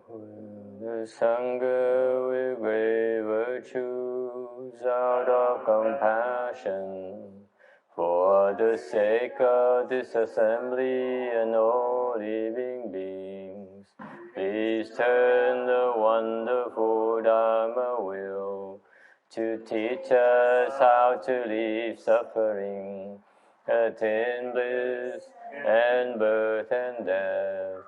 The Sangha with great virtues out of compassion for the sake of this assembly and all living beings. Please turn the wonderful Dharma wheel to teach us how to leave suffering, attain bliss and birth and death,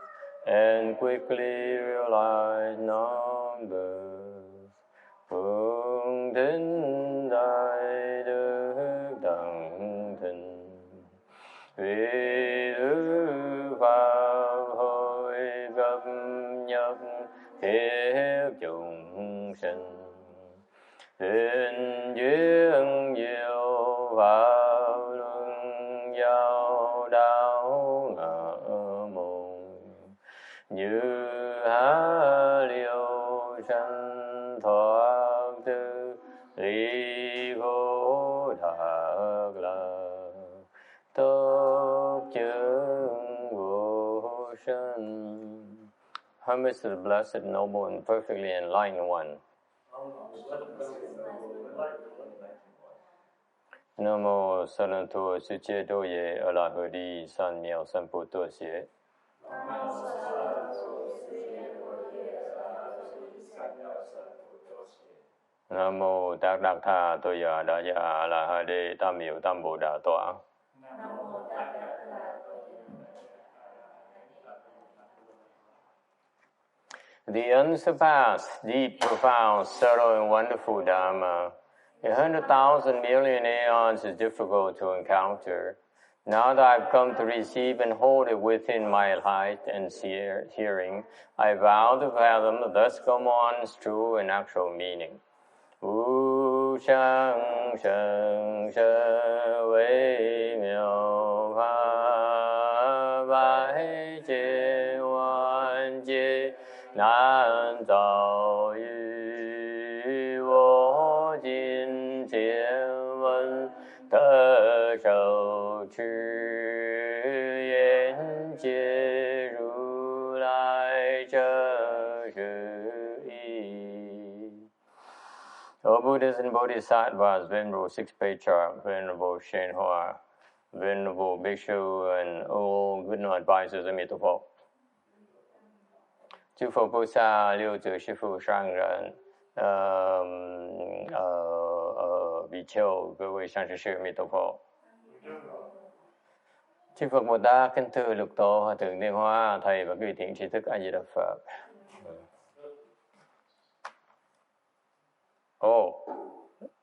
and quickly realize non-birth. Phương thính đại đức đẳng thịnh, vì thứ pháp hội gặp nhập thế chúng sinh. Thiên duyên diệu pháp luân giao đạo ngã môn, như há liêu sanh thoát tư ly khổ đạc lạc, tốt chứng vô sanh. Homage to the Blessed, Noble, and Perfectly Enlightened One. Nam mô San Thô Sư Chế Đô Ye A La Hơ Đi San Miao San Pu Tô Xie. Nam mô Tát Đắc Tha Tô Ya Đa Ya A La Hơ Đê Tam Miệu Tam Bồ Đà Tọa. The unsurpassed, deep, profound, subtle, and wonderful Dharma. 100,000 million aeons is difficult to encounter. Now that I've come to receive and hold it within my light and hearing, I vow to fathom thus come on its true and actual meaning. Wu shang sheng she wei miao pa bai jie wan jie nan zao yu wo jin jian wen de shou qi yan jie ru lai zhe shi yi. O Buddhas and Bodhisattvas, Venerable Six Patriarchs, Venerable Shen Hoa, Venerable Bhikshu, and all good advisors of Mitopho. 诸佛菩萨、六祖师父、上人、比丘、各位善知识、弥陀佛。Chư Phật Bồ Tát, kính thưa Lục Tổ, Hòa Thượng Tiên Hóa, Thầy và quý vị thiện tri thức A Di Đà Phật. Oh,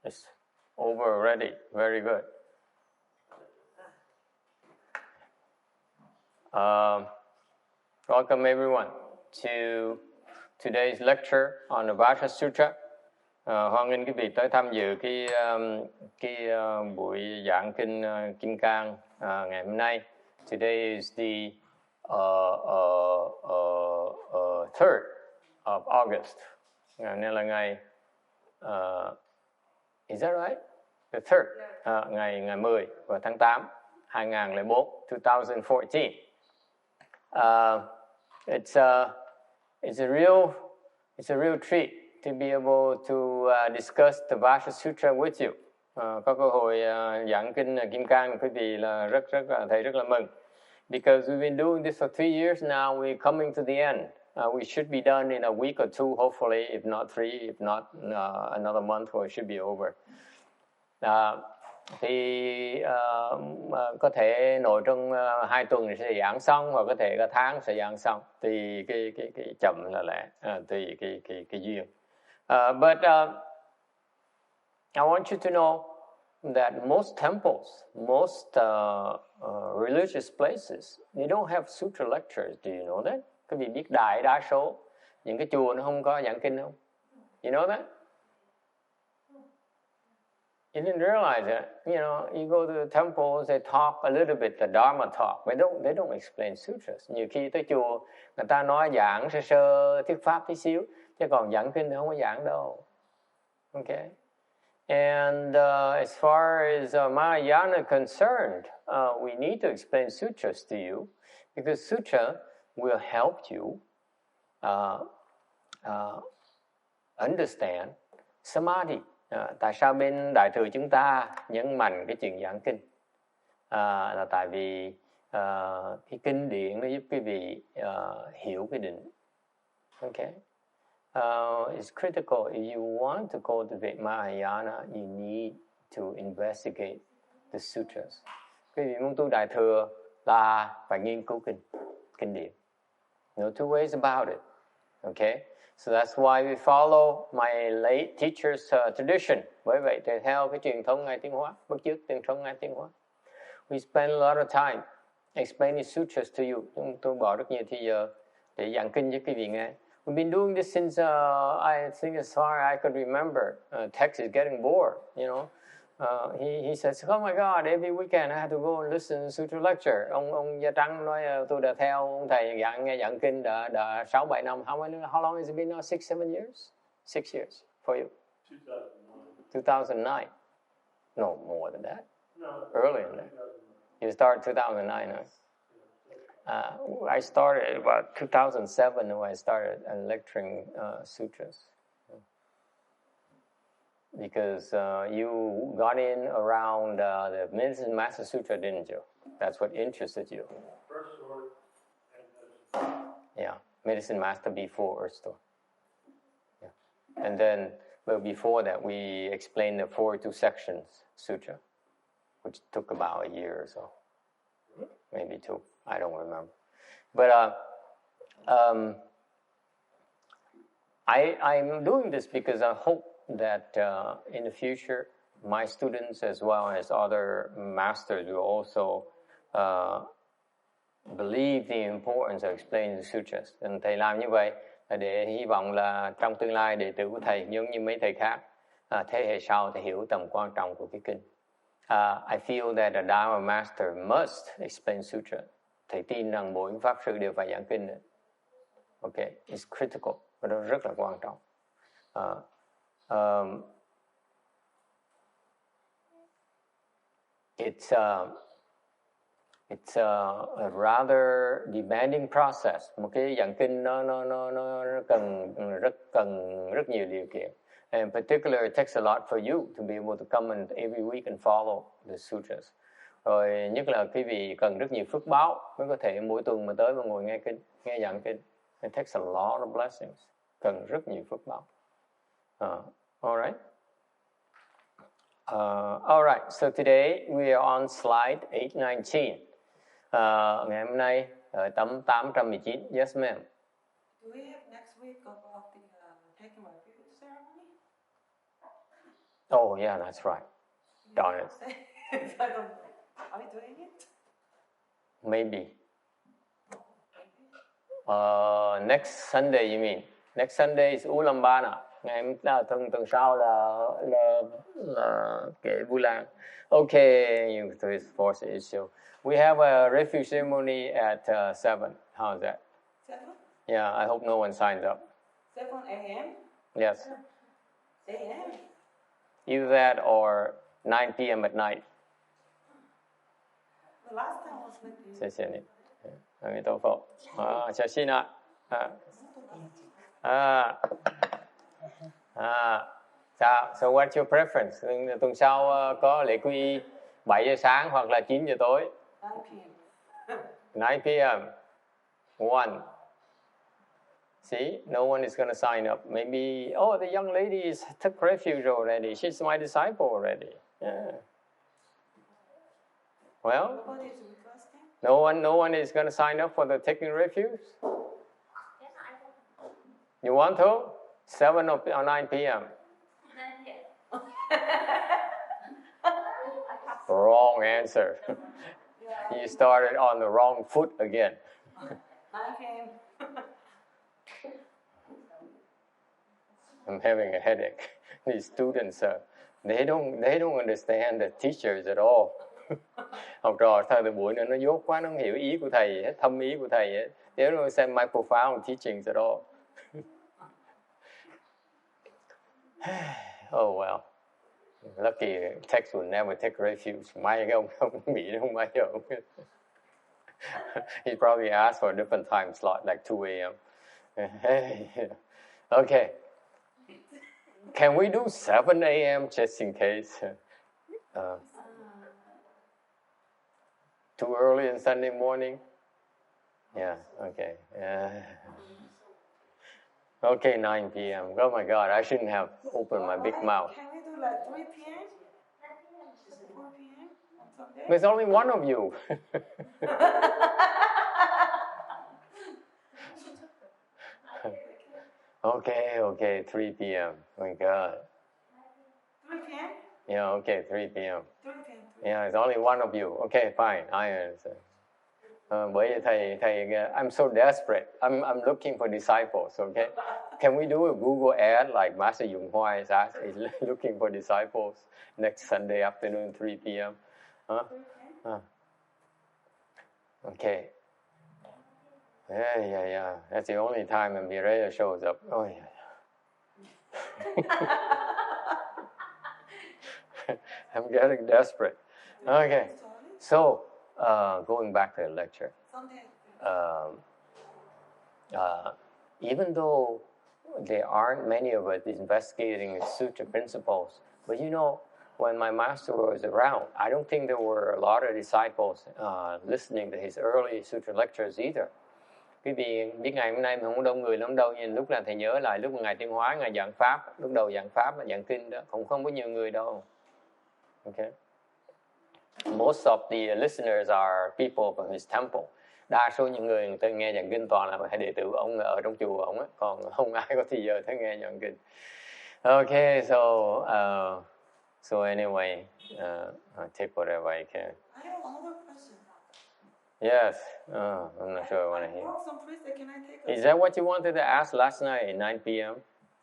it's over already. Very good. Welcome everyone to today's lecture on the Vajra Sutra. Hoan nghênh quý vị tới tham dự cái buổi giảng kinh Kim Cang ngày hôm nay. Today is the 3rd of August. Ngày nay là ngày is that right? The 3rd, ngày 10 và tháng 8, 2004, 2014. It's a real treat to be able to discuss the Vajra Sutra with you. Có cơ hội giảng kinh Kim Cang quý vị là thầy rất là mừng. Because we've been doing this for 3 years now, we're coming to the end. We should be done in a week or two, hopefully, if not 3, if not another month, or it should be over. Thì có thể nội trong 2 tuần sẽ giảng xong, hoặc có thể cả tháng sẽ giảng xong, tùy cái chậm là lẽ, tùy cái duyên. But I want you to know that most temples, most religious places, they don't have sutra lectures. Do you know that? Các vị biết đại đa số những cái chùa nó không có giảng kinh không? You know that? You didn't realize it. You know, you go to the temples, they talk a little bit, the Dharma talk. They don't explain sutras. Nhiều khi tới chùa, người ta nói giảng sơ thuyết pháp tí xíu, chứ còn giảng kinh thì không có giảng đâu. Okay? And as far as Mahayana is concerned, we need to explain sutras to you, because sutra will help you understand samadhi. Tại sao bên Đại thừa chúng ta nhấn mạnh cái chuyện giảng kinh? Là tại vì cái kinh điển nó giúp quý vị hiểu cái định. Okay. It's critical. If you want to cultivate Mahayana, you need to investigate the sutras. Quý vị muốn tu Đại thừa là phải nghiên cứu kinh điển. No two ways about it. Okay. So that's why we follow my late teacher's tradition. Bởi vậy thì theo cái truyền thống Ngài Tiến Hóa, bắt chước truyền thống Ngài Tiến Hóa. We spend a lot of time explaining sutras to you. Tôi bỏ rất nhiều thời giờ để giảng kinh cho quý vị nghe. We've been doing this since I think as far as I could remember. Text is getting bored, you know. He says, "Oh my God, every weekend I have to go and listen to sutra lecture." Ông Gia Trắng nói tôi đã theo ông thầy nghe giảng kinh đã 6-7 năm. How long has it been now? 6-7 years? 6 years for you. 2009. No, more than that. No. Earlier than that. You started 2009, huh? I started about 2007 when I started lecturing sutras. Because you got in around the Medicine Master Sutra, didn't you? That's what interested you. First Sword and yeah, Medicine Master before Earth Store. Yeah. And then, but before that, we explained the 42 sections Sutra, which took about a year or so. Maybe 2. I don't remember. But I'm doing this because I hope that in the future, my students as well as other masters will also believe the importance of explaining the sutras. And thầy làm như vậy là để hy vọng là trong tương lai đệ tử của thầy giống như mấy thầy khác, thế hệ sau thì hiểu tầm quan trọng của cái kinh. I feel that a Dharma master must explain sutra. Thầy tin rằng mỗi pháp sư đều phải giảng kinh. Okay, it's critical. Và đó rất là quan trọng. It's a rather demanding process. Một cái giảng kinh nó cần rất nhiều điều kiện. And in particular, it takes a lot for you to be able to come and every week and follow the sutras. Rồi nhất là quý vị cần rất nhiều phước báo mới có thể mỗi tuần mà tới và ngồi nghe giảng kinh. It takes a lot of blessings. Cần rất nhiều phước báo. All right. All right. So today we are on slide 819. Ngày hôm nay ở tấm 819. Yes, ma'am. Do we have next week about the taking refuge ceremony? Oh, yeah, that's right. Darn it. Are we doing it? Maybe. Next Sunday, you mean? Next Sunday is Ulambana. Ngày tuần sau là kệ Vu Lan. Okay, to his force issue. We have a refuge ceremony at 7. How's that? 7? Yeah, I hope no one signs up. 7 a.m.? Yes. A.m.? Either that or 9 p.m. at night. The last time was with you. 谢谢你。阿弥陀佛。小心啊。So what's your preference? Tuần sau có lễ quy y 7 giờ sáng hoặc là 9 giờ tối? 9 p.m. 1. See, no one is going to sign up. Maybe, the young lady took refuge already. She's my disciple already. Yeah. Well, no one is going to sign up for the taking refuge. You want to? 7 or 9 p.m. Wrong answer. You started on the wrong foot again. I'm having a headache. These students, they don't understand the teachers at all. Học trò thời buổi nữa nó dốt quá, nó không hiểu ý của thầy hết, thâm ý của thầy hết. They don't understand my profound teachings at all. Oh well. Lucky text will never take refuge. May ông nghĩ nó không may đâu. He probably asked for a different time slot, like 2 a.m. Okay. Can we do 7 a.m. just in case? Too early on Sunday morning? Yeah, okay. Okay, 9 p.m. Oh my God, I shouldn't have opened my big mouth. Can we do like 3 p.m.? 4 p.m. on Sunday? There's only one of you. Okay, 3 p.m. Oh my God. 3 p.m.? Yeah, okay, 3 p.m. 3 p.m. Yeah, it's only one of you. Okay, fine, I understand. Bởi vì thầy, I'm so desperate. I'm looking for disciples. Okay, can we do a Google ad like Master Yung Hua is looking for disciples next Sunday afternoon, 3 p.m. Huh? Okay. Yeah. That's the only time when Mireya shows up. Oh yeah. I'm getting desperate. Okay. So, going back to the lecture. Even though there aren't many of us investigating Sutra principles, but when my master was around, I don't think there were a lot of disciples listening to his early Sutra lectures either. Quý vị biết ngày hôm nay mình không có đông người lắm đâu, nhưng lúc là thầy nhớ lại lúc mà Ngài Tuyên Hóa, Ngài giảng Pháp, lúc đầu giảng Pháp là giảng Kinh đó, cũng không có nhiều người đâu. Okay. Most of the listeners are people from his temple. Đa số những người ta nghe giảng Kinh toàn là đệ tử ông ở trong chùa ông á, còn không ai có thời giờ tới nghe giảng Kinh. Okay, so anyway, I'll take whatever I can. I have another question. Yes, I'm not sure I want to hear. Can I take Is that what you wanted to ask last night at 9 p.m.?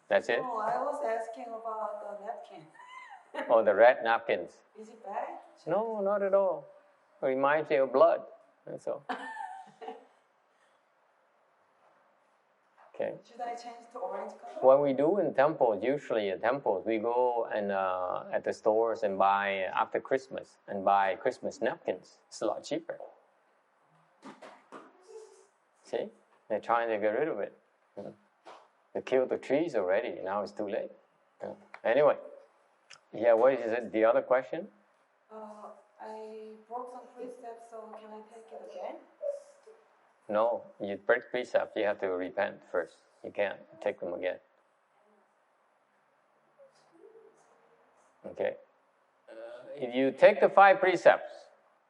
That's it? No, I was asking about the napkin. Oh, the red napkins. Is it bad? No, not at all. It reminds you of blood. That's all. Okay. Should I change to orange color? What we do in temples, usually at temples, we go and at the stores and buy after Christmas and buy Christmas napkins. It's a lot cheaper. See, they're trying to get rid of it. They killed the trees already. Now it's too late. Anyway, yeah. What is it? The other question? I broke some precepts, so can I take it again? No, you break precepts, you have to repent first. You can't take them again. Okay. If you take the 5 precepts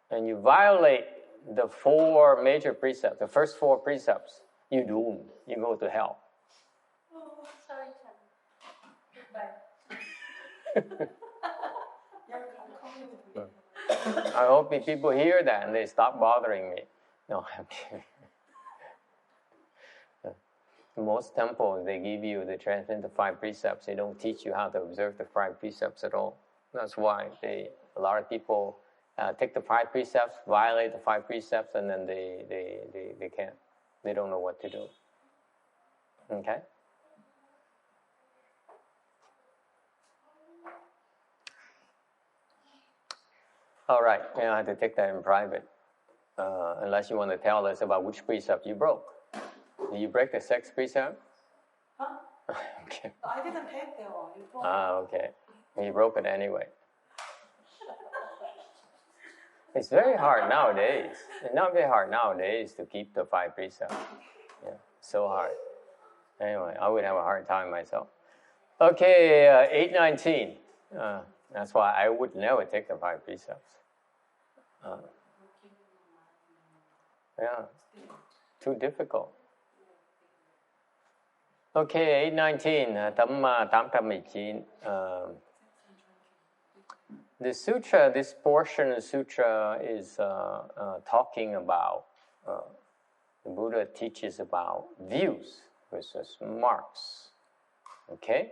and you violate the 4 major precepts, the first 4 precepts, you're doomed. You go to hell. Oh, sorry, Goodbye. I hope people hear that and they stop bothering me. No, I'm kidding. Most temples, they give you, they transmit the 5 precepts. They don't teach you how to observe the 5 precepts at all. That's why a lot of people take the 5 precepts, violate the 5 precepts, and then they can't. They don't know what to do. Okay? All right, I have to take that in private. Unless you want to tell us about which precept you broke. Did you break the 6th precept? Huh? Okay. I didn't take that one. You broke Okay. You broke it anyway. It's very hard nowadays. It's not very hard nowadays to keep the 5 precepts. Yeah, so hard. Anyway, I would have a hard time myself. Okay, 8:19. That's why I would never take the 5 precepts. Yeah, too difficult. Okay, 8:19, tấm 819. The sutra, this portion of the sutra is talking about, the Buddha teaches about views versus marks. Okay?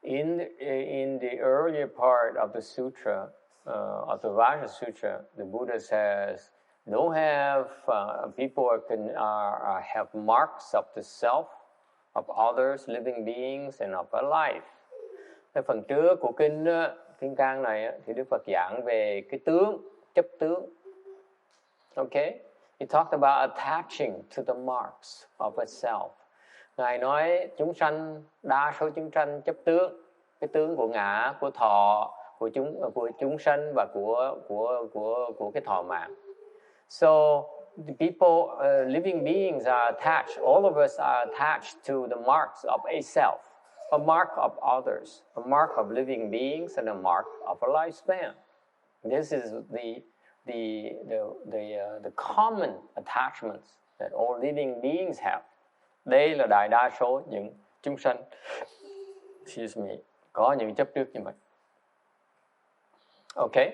In the earlier part of the sutra, of the Vajra Sutra, the Buddha says, don't have people have marks of the self, of others, living beings, and of a life. Cái phần trước của kinh Cang này thì Đức Phật giảng về cái tướng, chấp tướng. Okay? He talked about attaching to the marks of a self. Ngài nói chúng sanh, đa số chúng sanh chấp tướng, cái tướng của ngã, của thọ, của chúng sanh và của cái thọ mạng. So the people, living beings are attached. All of us are attached to the marks of a self, a mark of others, a mark of living beings, and a mark of a lifespan. This is the common attachments that all living beings have. Đây là đại đa số những chúng sanh, có những chấp trước như vậy. Okay,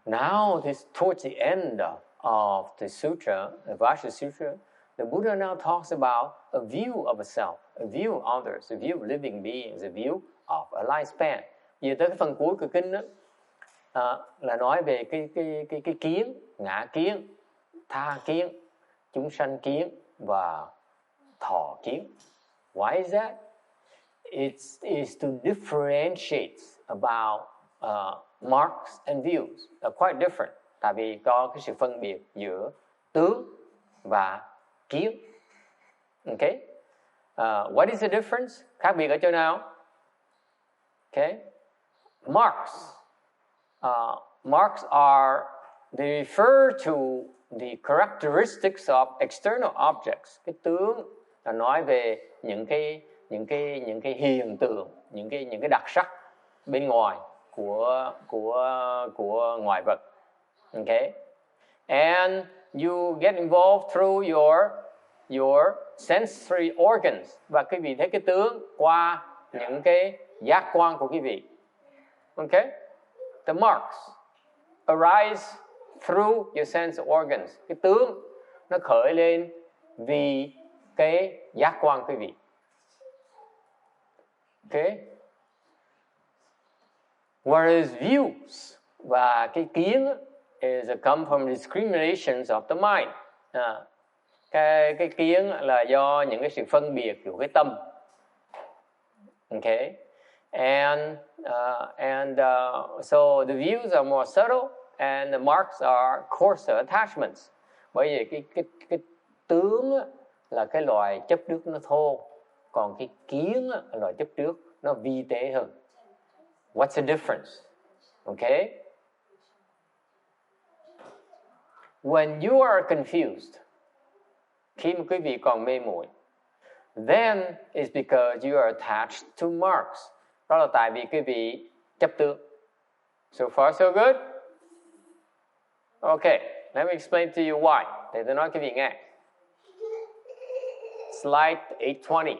now towards the end of the sutra, the Vajra Sutra, the Buddha now talks about a view of a self, a view of others, a view of living beings, a view of a lifespan. Về tới cái phần cuối của kinh đó, là nói về cái kiến, ngã kiến, tha kiến, chúng sanh kiến và thọ kiến. Why is that? It is to differentiate about marks and views. They're quite different. Tại vì có cái sự phân biệt giữa tướng và kiến. Okay? What is the difference? Khác biệt ở chỗ nào? Okay? Marks. Marks are, they refer to the characteristics of external objects. Cái tướng là nói về những cái hiện tượng, những cái đặc sắc bên ngoài của ngoại vật. Okay? And you get involved through your sensory organs. Và quý vị thấy cái tướng qua những cái giác quan của quý vị. Okay? The marks arise through your sense organs. Cái tướng nó khởi lên vì cái giác quan quý vị. Okay? Whereas views và cái kiến is come from discriminations of the mind. Cái kiến là do những cái sự phân biệt của cái tâm. Okay? So the views are more subtle and the marks are coarser attachments. Bởi vì cái tướng là cái loài chấp trước nó thô, còn cái kiến là loài chấp trước nó vi tế hơn. What's the difference? Okay? When you are confused, khi mà quý vị còn mê muội, then it's because you are attached to marks. Đó là tại vì quý vị chấp tướng. So far so good? Okay, let me explain to you why. Để tôi nói quý vị nghe. Slide 820.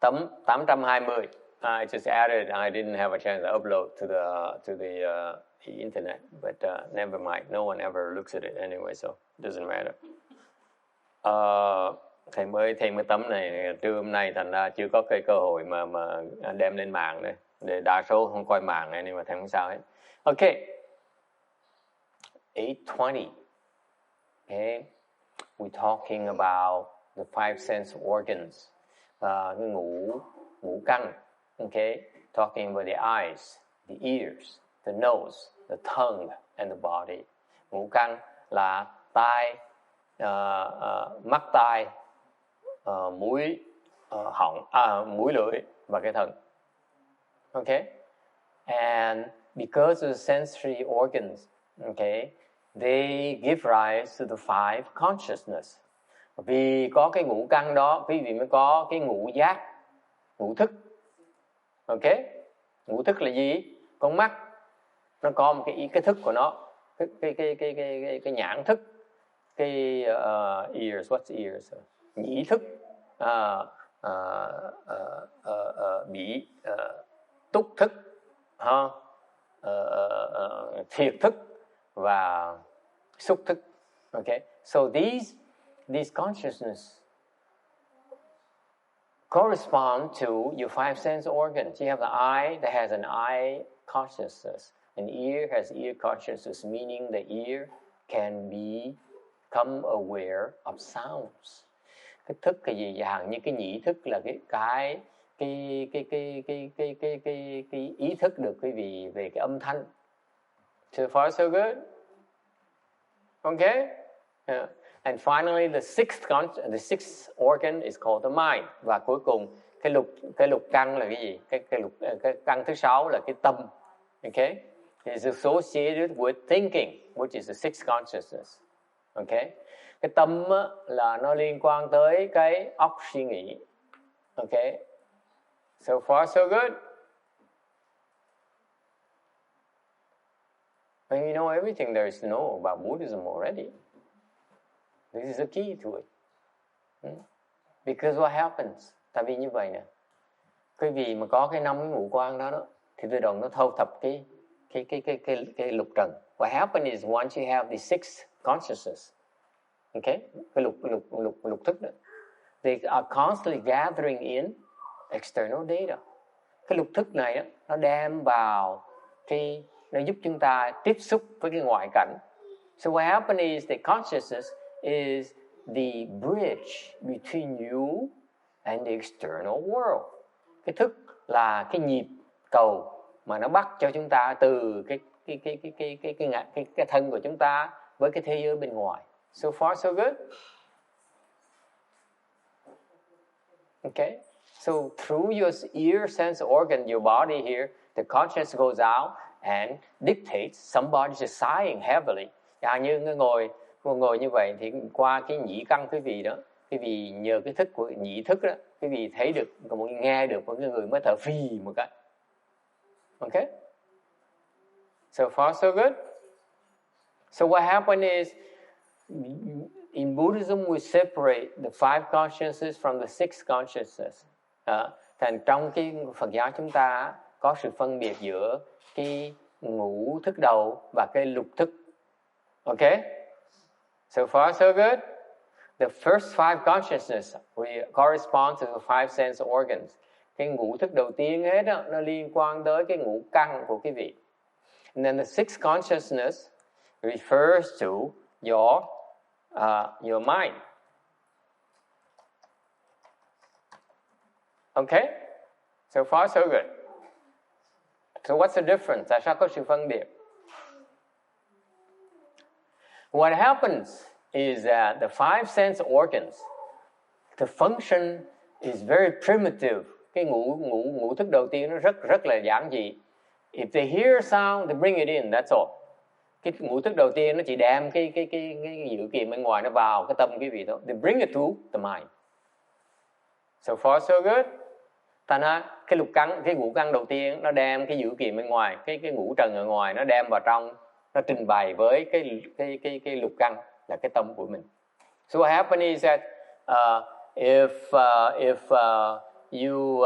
Tấm 820. I just added. I didn't have a chance to upload to the internet, but never mind. No one ever looks at it anyway, so it doesn't matter. Thầy mới thêm cái tấm này trưa hôm nay, thành ra chưa có cái cơ hội mà đem lên mạng đây. Để đa số không coi mạng này, nhưng mà thầy không sao hết. Okay. 820. Okay. We're talking about the five sense organs. Ngũ căn. Okay. Talking about the eyes, the ears, the nose, the tongue, and the body. Ngũ căn là tai, mắt tai, mũi, mũi lưỡi và cái thân. Okay? And because of the sensory organs, okay, they give rise to the five consciousness. Vì có cái ngũ căn đó, quý vị mới có cái ngũ giác, ngũ thức. Okay? Ngũ thức là gì? Con mắt nó có một cái thức của nó, cái nhãn thức, cái ears, what's ears? Nhĩ thức, bỉ, túc thức, thiệt thức và xúc thức. Okay, so these consciousness correspond to your five sense organs. You have the eye that has an eye consciousness. An ear has ear consciousness, meaning the ear can become aware of sounds. Cái thức cái gì dạng như cái nhĩ thức là cái ý thức được quý vị về cái âm thanh. So far so good? Okay? Yeah. And finally, the sixth organ is called the mind. Và cuối cùng, cái lục căn là cái gì? Cái căn thứ 6 là cái tâm. Okay? It is associated with thinking, which is the sixth consciousness. Okay? Cái tâm là nó liên quan tới cái óc suy nghĩ. Okay? So far, so good. And you know everything there is to know about Buddhism already. This is the key to it. Because what happens? Tại vì như vậy nè. Cái vì mà có cái 5 cái ngũ quan đó, thì tự động nó thâu thập cái lục trần. What happens is once you have the six consciousness, okay, cái lục thức đó, they are constantly gathering in external data. Cái lục thức này đó, nó đem vào nó giúp chúng ta tiếp xúc với cái ngoại cảnh. So what happens is the consciousness is the bridge between you and the external world. Cái thức là cái nhịp cầu mà nó bắt cho chúng ta từ cái thân của chúng ta với cái thế giới bên ngoài. So far so good. Okay. So through your ear, sense organ, your body here, the consciousness goes out and dictates. Somebody's just sighing heavily. Như ngồi như vậy thì qua cái nhĩ căn quý vị đó, quý vị nhờ cái thức của nhĩ thức đó, quý vị thấy được, nghe được một cái người mới thở phì một cái. Okay? So far so good. So what happened is, in Buddhism we separate the five consciousnesses from the six consciousness. Thành trong cái Phật giáo chúng ta có sự phân biệt giữa cái ngũ thức đầu và cái lục thức. Okay? So far so good. The first five consciousness correspond to the five sense organs. Cái ngũ thức đầu tiên hết đó, nó liên quan tới cái ngũ căn của quý vị. And then the sixth consciousness refers to your mind. Okay? So far so good. So what's the difference? Tại sao có sự phân biệt? What happens is that the five sense organs, the function is very primitive. Cái ngũ thức đầu tiên nó rất là giản dị. If they hear sound, they bring it in. That's all. Cái ngũ thức đầu tiên nó chỉ đem cái dữ kiện bên ngoài nó vào cái tâm quý vị thôi. They bring it to the mind. So far so good. Thành ra cái ngũ căn đầu tiên nó đem cái dữ kiện bên ngoài, cái ngũ trần ở ngoài nó đem vào trong, nó trình bày với cái lục căn là cái tâm của mình. So what happens is that if you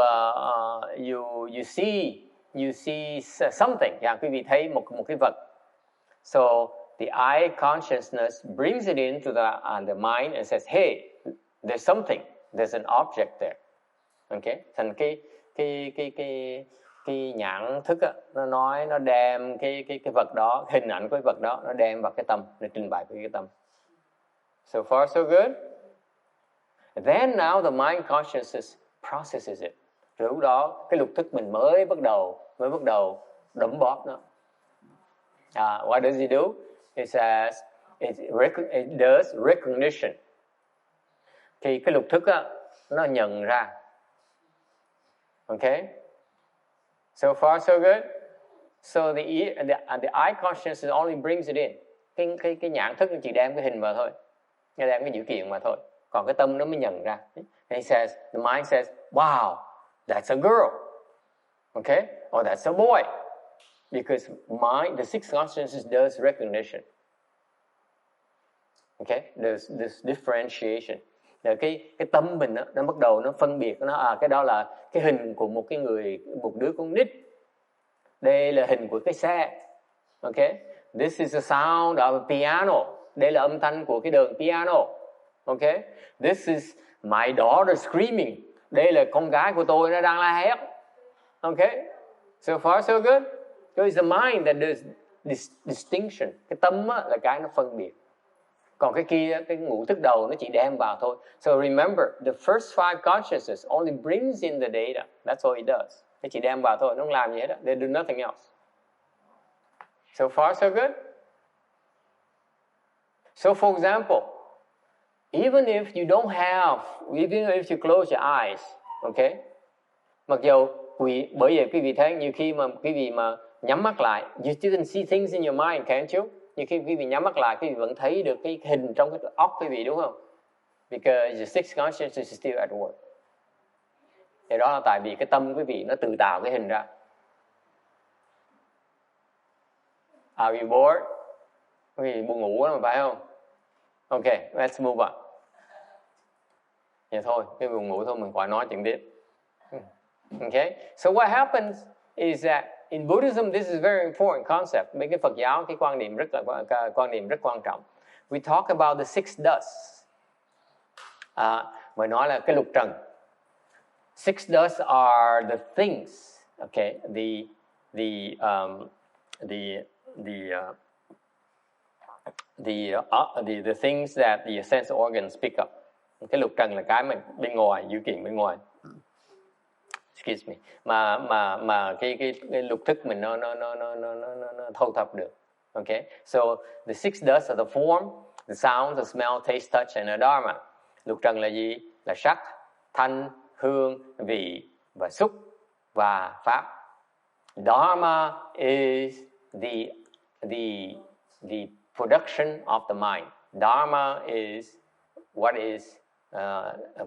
see something, quý vị thấy một cái vật. So the eye consciousness brings it into the mind and says, hey, there's something, there's an object there. Okay? Thành cái nhãn thức á, nó đem cái vật đó, hình ảnh của cái vật đó, nó đem vào cái tâm, nó trình bày với cái tâm. So far so good. Then now the mind consciousness processes it. Rồi lúc đó cái lục thức mình mới bắt đầu đấm bóp nó. What does it do? It says it does recognition. Thì cái lục thức á, nó nhận ra. Okay? So far so good. So the eye consciousness only brings it in. Cái nhãn thức nó chỉ đem cái hình vào thôi, nó đem cái dữ kiện mà thôi. Còn cái tâm nó mới nhận ra. And the mind says, wow, that's a girl. Okay? Or that's a boy. Because the sixth consciousness does recognition. Okay? There's this differentiation. Rồi cái tâm mình đó, nó bắt đầu nó phân biệt nó, cái đó là cái hình của một đứa con nít. Đây là hình của cái xe. Okay? This is the sound of a piano. Đây là âm thanh của cái đờn piano. Okay? This is my daughter screaming. Đây là con gái của tôi nó đang la hét. Okay? So far so good. So it's the mind that does this distinction. Cái tâm là cái nó phân biệt. Còn cái kia, cái ngũ thức đầu nó chỉ đem vào thôi. So remember, the first five consciousness only brings in the data. That's all it does. Nó chỉ đem vào thôi, nó không làm gì hết. They do nothing else. So far so good. So for example, even if you close your eyes, okay, mặc dù bởi vì quý vị thấy nhiều khi mà quý vị mà nhắm mắt lại, you still can see things in your mind, can't you? Nhiều khi quý vị nhắm mắt lại, quý vị vẫn thấy được cái hình trong cái óc quý vị, đúng không? Because your sixth consciousness is still at work. Thì đó là tại vì cái tâm quý vị nó tự tạo cái hình ra. Are you bored? Quý vị buồn ngủ lắm, phải không? Okay, let's move on. Vậy thôi, cái buồn ngủ thôi, mình khỏi nói chuyện tiếp. Okay, so what happens is that in Buddhism, this is a very important concept. Bên cái Phật giáo, cái quan niệm rất quan trọng. We talk about the six dusts. Mới nói là cái lục trần. Six dusts are the things. Okay, the things that the sense organs pick up. Cái lục trần là cái mà bên ngoài, dữ kiện bên ngoài. Excuse me. Mà cái lục thức mình nó thâu thập được. Okay. So the six dusts are the form, the sound, the smell, taste, touch and the dharma. Lục trần là gì? Là sắc, thanh, hương, vị và xúc và pháp. Dharma is the production of the mind. Dharma is what is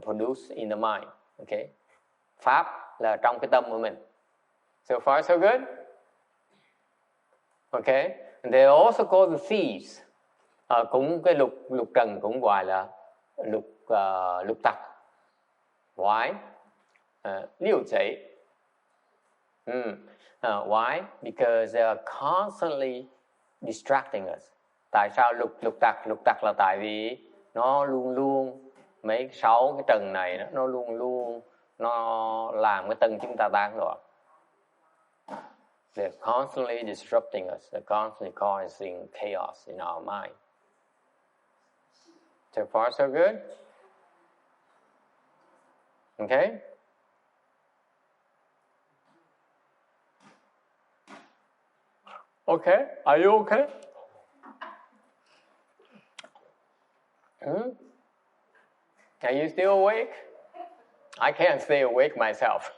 produced in the mind. Okay. Pháp là trong cái tâm của mình. So far so good. Okay. And they also call the thieves. Cũng cái lục trần cũng gọi là lục tặc. Why? Liu tẩy. Why? Because they are constantly distracting us. Tại sao lục tặc là tại vì nó luôn mấy 6 cái trần này nó luôn nó làm cái tâm chúng ta tan loạn. They're constantly disrupting us. They're constantly causing chaos in our mind. So far so good. Okay. Okay. Are you okay? Are you still awake? I can't stay awake myself.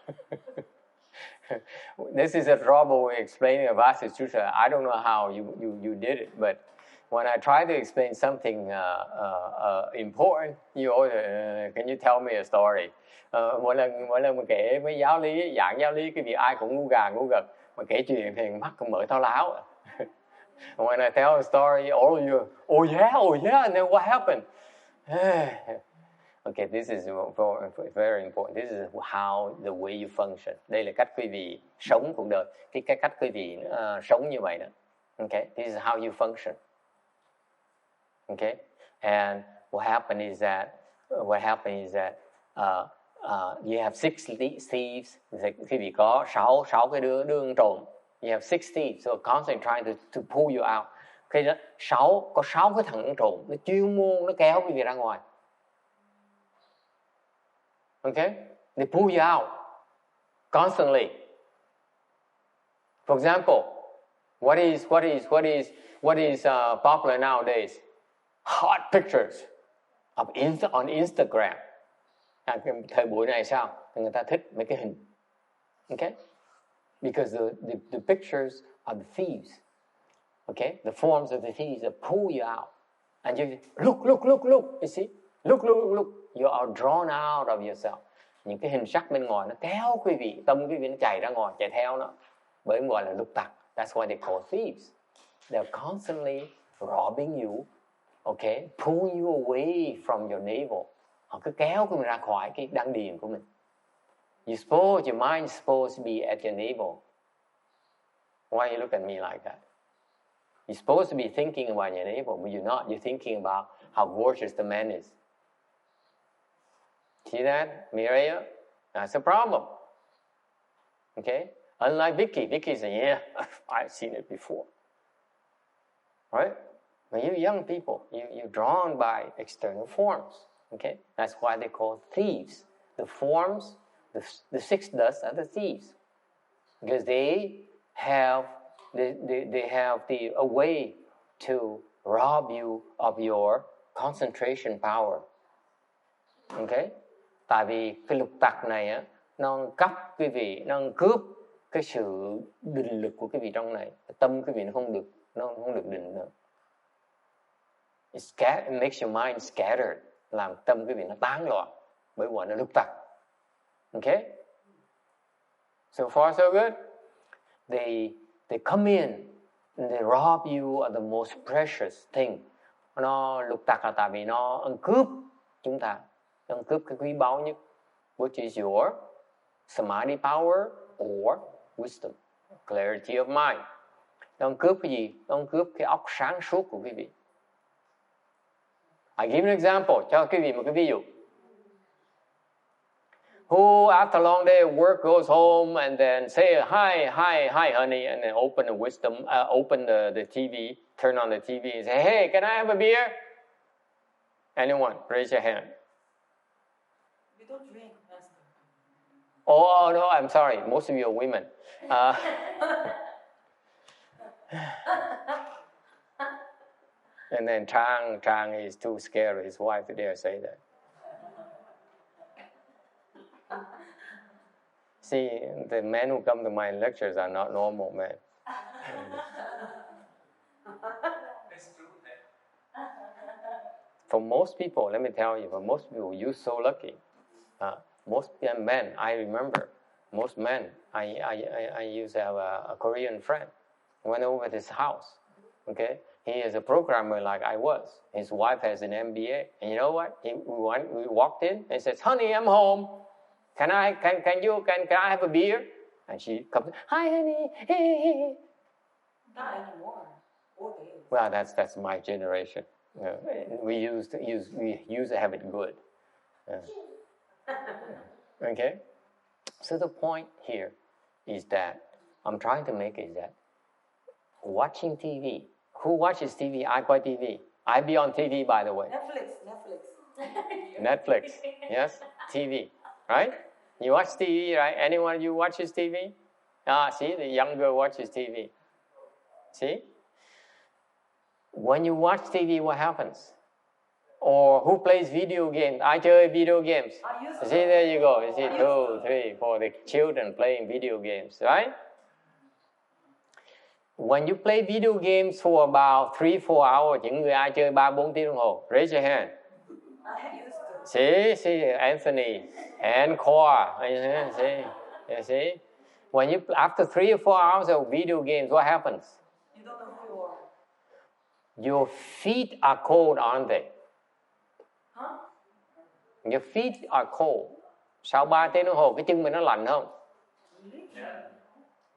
This is a trouble with explaining a Vajra Sutra. I don't know how you did it, but when I try to explain something important, you always, can you tell me a story? Mỗi lần mà kể với giảng giáo lý, cái việc ai cũng ngu gà ngu gật, mà kể chuyện thì mắt cũng mở thao láo. When I tell a story, oh yeah, and then what happened? Okay, this is very important. This is how the way you function. Đây là cách quý vị sống cuộc đời. Cái cách quý vị sống như vậy đó. Okay, this is how you function. Okay, and what happened is that you have six thieves. Quý vị có sáu cái đứa trộm. You have six thieves, so constantly trying to pull you out. Khi đó có 6 cái thằng trộm, nó chuyên môn nó kéo quý vị ra ngoài. Okay, they pull you out constantly. For example, what is popular nowadays? Hot pictures on Instagram. Thời buổi này sao? Người ta thích mấy cái hình. Okay, because the pictures are the thieves. Okay, the forms of the thieves that pull you out, and you look. You see, look. You are drawn out of yourself. Những cái hình sắc bên ngoài nó kéo quý vị, tâm quý vị nó chạy ra ngoài, chạy theo nó. Bởi gọi là lục tặc. That's why they call thieves. They're constantly robbing you, okay, pulling you away from your navel. Họ cứ kéo quý vị ra khỏi cái đan điền của mình. Your mind is supposed to be at your navel. Why you look at me like that? You're supposed to be thinking about your navel, but you're not. You're thinking about how gorgeous the man is. See that, Mireya? That's a problem. Okay? Unlike Vicky says, yeah, I've seen it before. Right? But you young people, you're drawn by external forms. Okay? That's why they call thieves. The forms, the six dusts are the thieves. Because they have a way to rob you of your concentration power. Okay? Tại vì cái lục tặc này á, nó cắp quý vị, nó cướp cái sự định lực của quý vị trong này. Tâm quý vị nó không được định nữa. It makes your mind scattered, làm tâm quý vị nó tán loạn bởi vì nó lục tặc. Okay? So far so good. They come in and they rob you of the most precious thing. Nó lục tặc là tại vì nó ăn cướp chúng ta, nó ăn cướp cái quý báu nhất, which is your samadhi power or wisdom, clarity of mind. Nó ăn cướp cái gì? Nó ăn cướp cái óc sáng suốt của quý vị. I give an example, cho quý vị một cái ví dụ. Who after a long day of work goes home and then say hi honey, and then open the wisdom, open the TV, turn on the TV and say, hey, can I have a beer? Anyone? Raise your hand. We don't drink, Master. Oh no, I'm sorry. Most of you are women. And then Trang is too scared of his wife to dare say that. See, the men who come to my lectures are not normal men. For most people, let me tell you, for most people, you're so lucky. Most men, I remember, most men, I used to have a Korean friend. Went over to his house, okay? He is a programmer like I was. His wife has an MBA. And you know what? We walked in and says, honey, I'm home. Can I have a beer? And she comes, hi honey, hey. Not anymore. 4 days. Well, that's my generation. We used to have it good. Okay? So the point here is that I'm trying to make is that watching TV. Who watches TV? I watch TV. I be on TV, by the way. Netflix. Yes, TV. Right? You watch TV, right? Anyone of you watches TV? See, the young girl watches TV. See? When you watch TV, what happens? Or who plays video games? I chơi video games. See, there you go. You see, 2, 3, 4, the children playing video games, right? When you play video games for about 3-4 hours, những người ai chơi 3-4 tiếng đồng hồ, raise your hand. See, Anthony and Cora. See, when you after 3 or 4 hours of video games, what happens? You don't know who you are. Your feet are cold, aren't they? Huh? Your feet are cold. Sau 3 tiếng đồng hồ, cái chân mình nó lạnh không?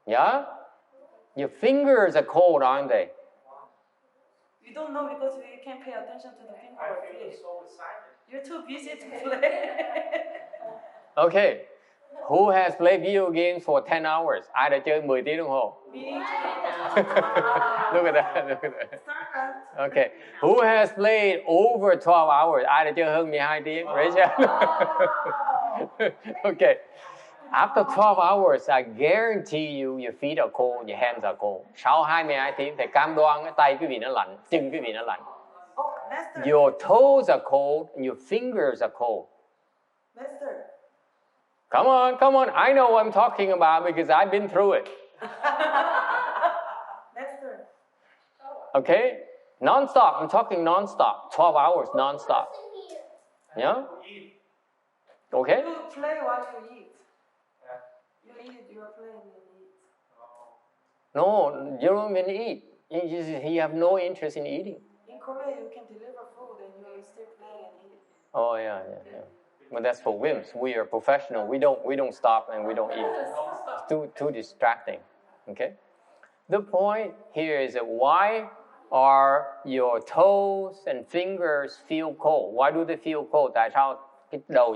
Yeah? Your fingers are cold, aren't they? You don't know because you can't pay attention to the finger. You're too busy to play. Okay. Who has played video games for 10 hours? Ai đã chơi 10 tiếng đồng hồ? Look at that. Okay. Who has played over 12 hours? Ai đã chơi hơn 12 tiếng? Raise your hand. Okay. After 12 hours, I guarantee you your feet are cold, your hands are cold. Sau 22 tiếng thì cam đoan cái tay quý vị nó lạnh, chân quý vị nó lạnh. Your toes are cold and your fingers are cold. Master. Come on. I know what I'm talking about because I've been through it. Master. Okay? Non-stop. I'm talking non-stop. 12 hours non-stop. Yeah? Okay? You play while you eat. You eat, you are playing, you eat. No, you don't even eat. You have no interest in eating. In Korea, you can deliver food and you still play and eat. Oh, yeah. But that's for wimps. We are professional. We don't stop and we don't eat. It's too distracting. Okay? The point here is that why are your toes and fingers feel cold? Why do they feel cold? Tại sao cái đầu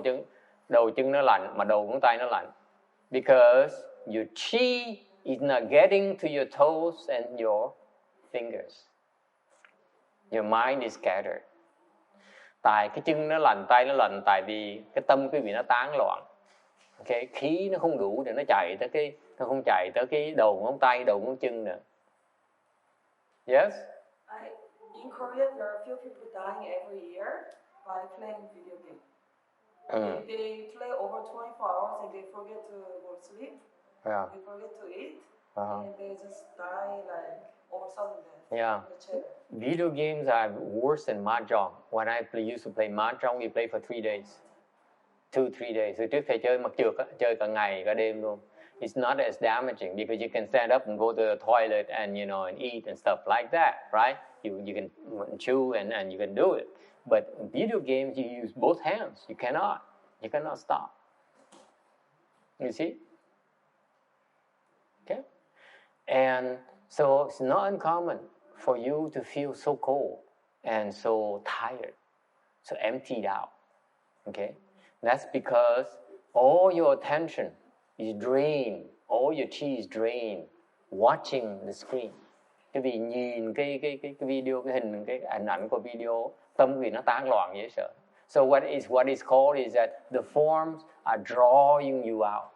chân nó lạnh mà đầu ngón tay nó lạnh? Because your chi is not getting to your toes and your fingers. Your mind is scattered. Tại cái chân nó lạnh, tay nó lạnh, tại vì cái tâm quý vị nó tán loạn. Okay? Khí nó không đủ để nó không chạy tới cái đầu ngón tay, đầu ngón chân nữa. Yes? In in Korea, there are a few people dying every year by playing video games. They play over 24 hours and they forget to go to sleep. Yeah. They forget to eat. Uh-huh. And they just die like over sudden death. Yeah. Video games are worse than mahjong. When I used to play mahjong, we play for 3 days. 2-3 days. Hồi trước thầy chơi mặt trượt, chơi cả ngày cả đêm luôn. It's not as damaging because you can stand up and go to the toilet and and eat and stuff like that, right? You can chew and you can do it. But in video games you use both hands. You cannot stop. You see? Okay? And so it's not uncommon for you to feel so cold and so tired, so emptied out. Okay? That's because all your attention is drained, all your chi is drained watching the screen. Cái vì nhìn cái video, cái hình ảnh của video, tâm vì nó tán loạn dễ sợ. So what is called is that the forms are drawing you out.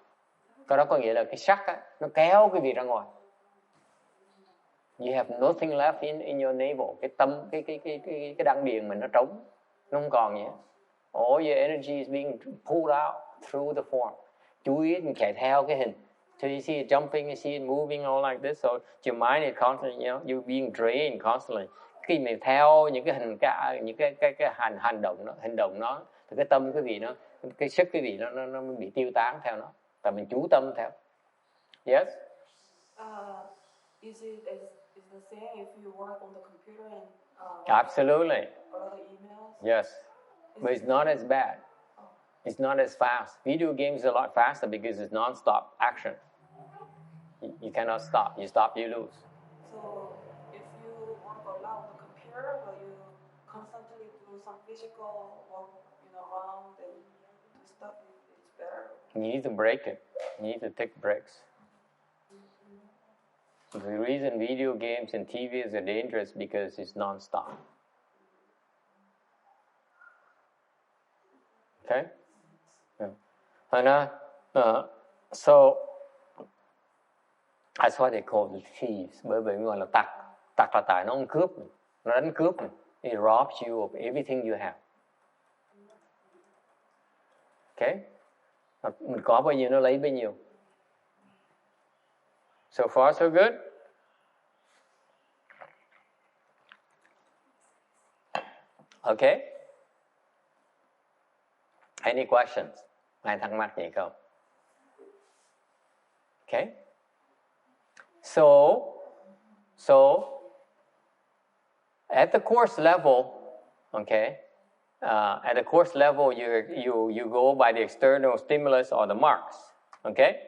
Cái đó có nghĩa là cái sắc á, nó kéo cái vị ra ngoài. You have nothing left in your navel. Cái tâm, cái đăng điền mình nó trống, nó không còn gì hết. All your energy is being pulled out through the form. Chú ý chạy theo cái hình. So you see it jumping, you see it moving all like this. So your mind is constantly, you're being drained constantly. Khi mình theo những cái hành động nó, thì cái tâm cái vị nó, cái sức cái vị nó bị tiêu tán theo nó. Tại mình chú tâm theo. Yes. Is the same if you work on the computer and absolutely. or the emails? Yes. But it's not as bad. It's not as fast. Video games are a lot faster because it's non-stop action. You cannot stop. You stop, you lose. So if you work a lot on the computer, will you constantly do some physical work, around and do stuff? It's better. You need to break it. You need to take breaks. The reason video games and TVs are dangerous because it's non-stop. Okay? Yeah. So that's why they call it thieves. Bởi vì gọi là tặc. Tặc là tại nó không cướp. Nó đánh cướp. It robs you of everything you have. Okay? Mình có bao nhiêu nó lấy bấy nhiêu. So far so good? Okay? Any questions? Ai thắc mắc gì không? Okay? So at the course level, okay, at the course level, you go by the external stimulus or the marks, okay.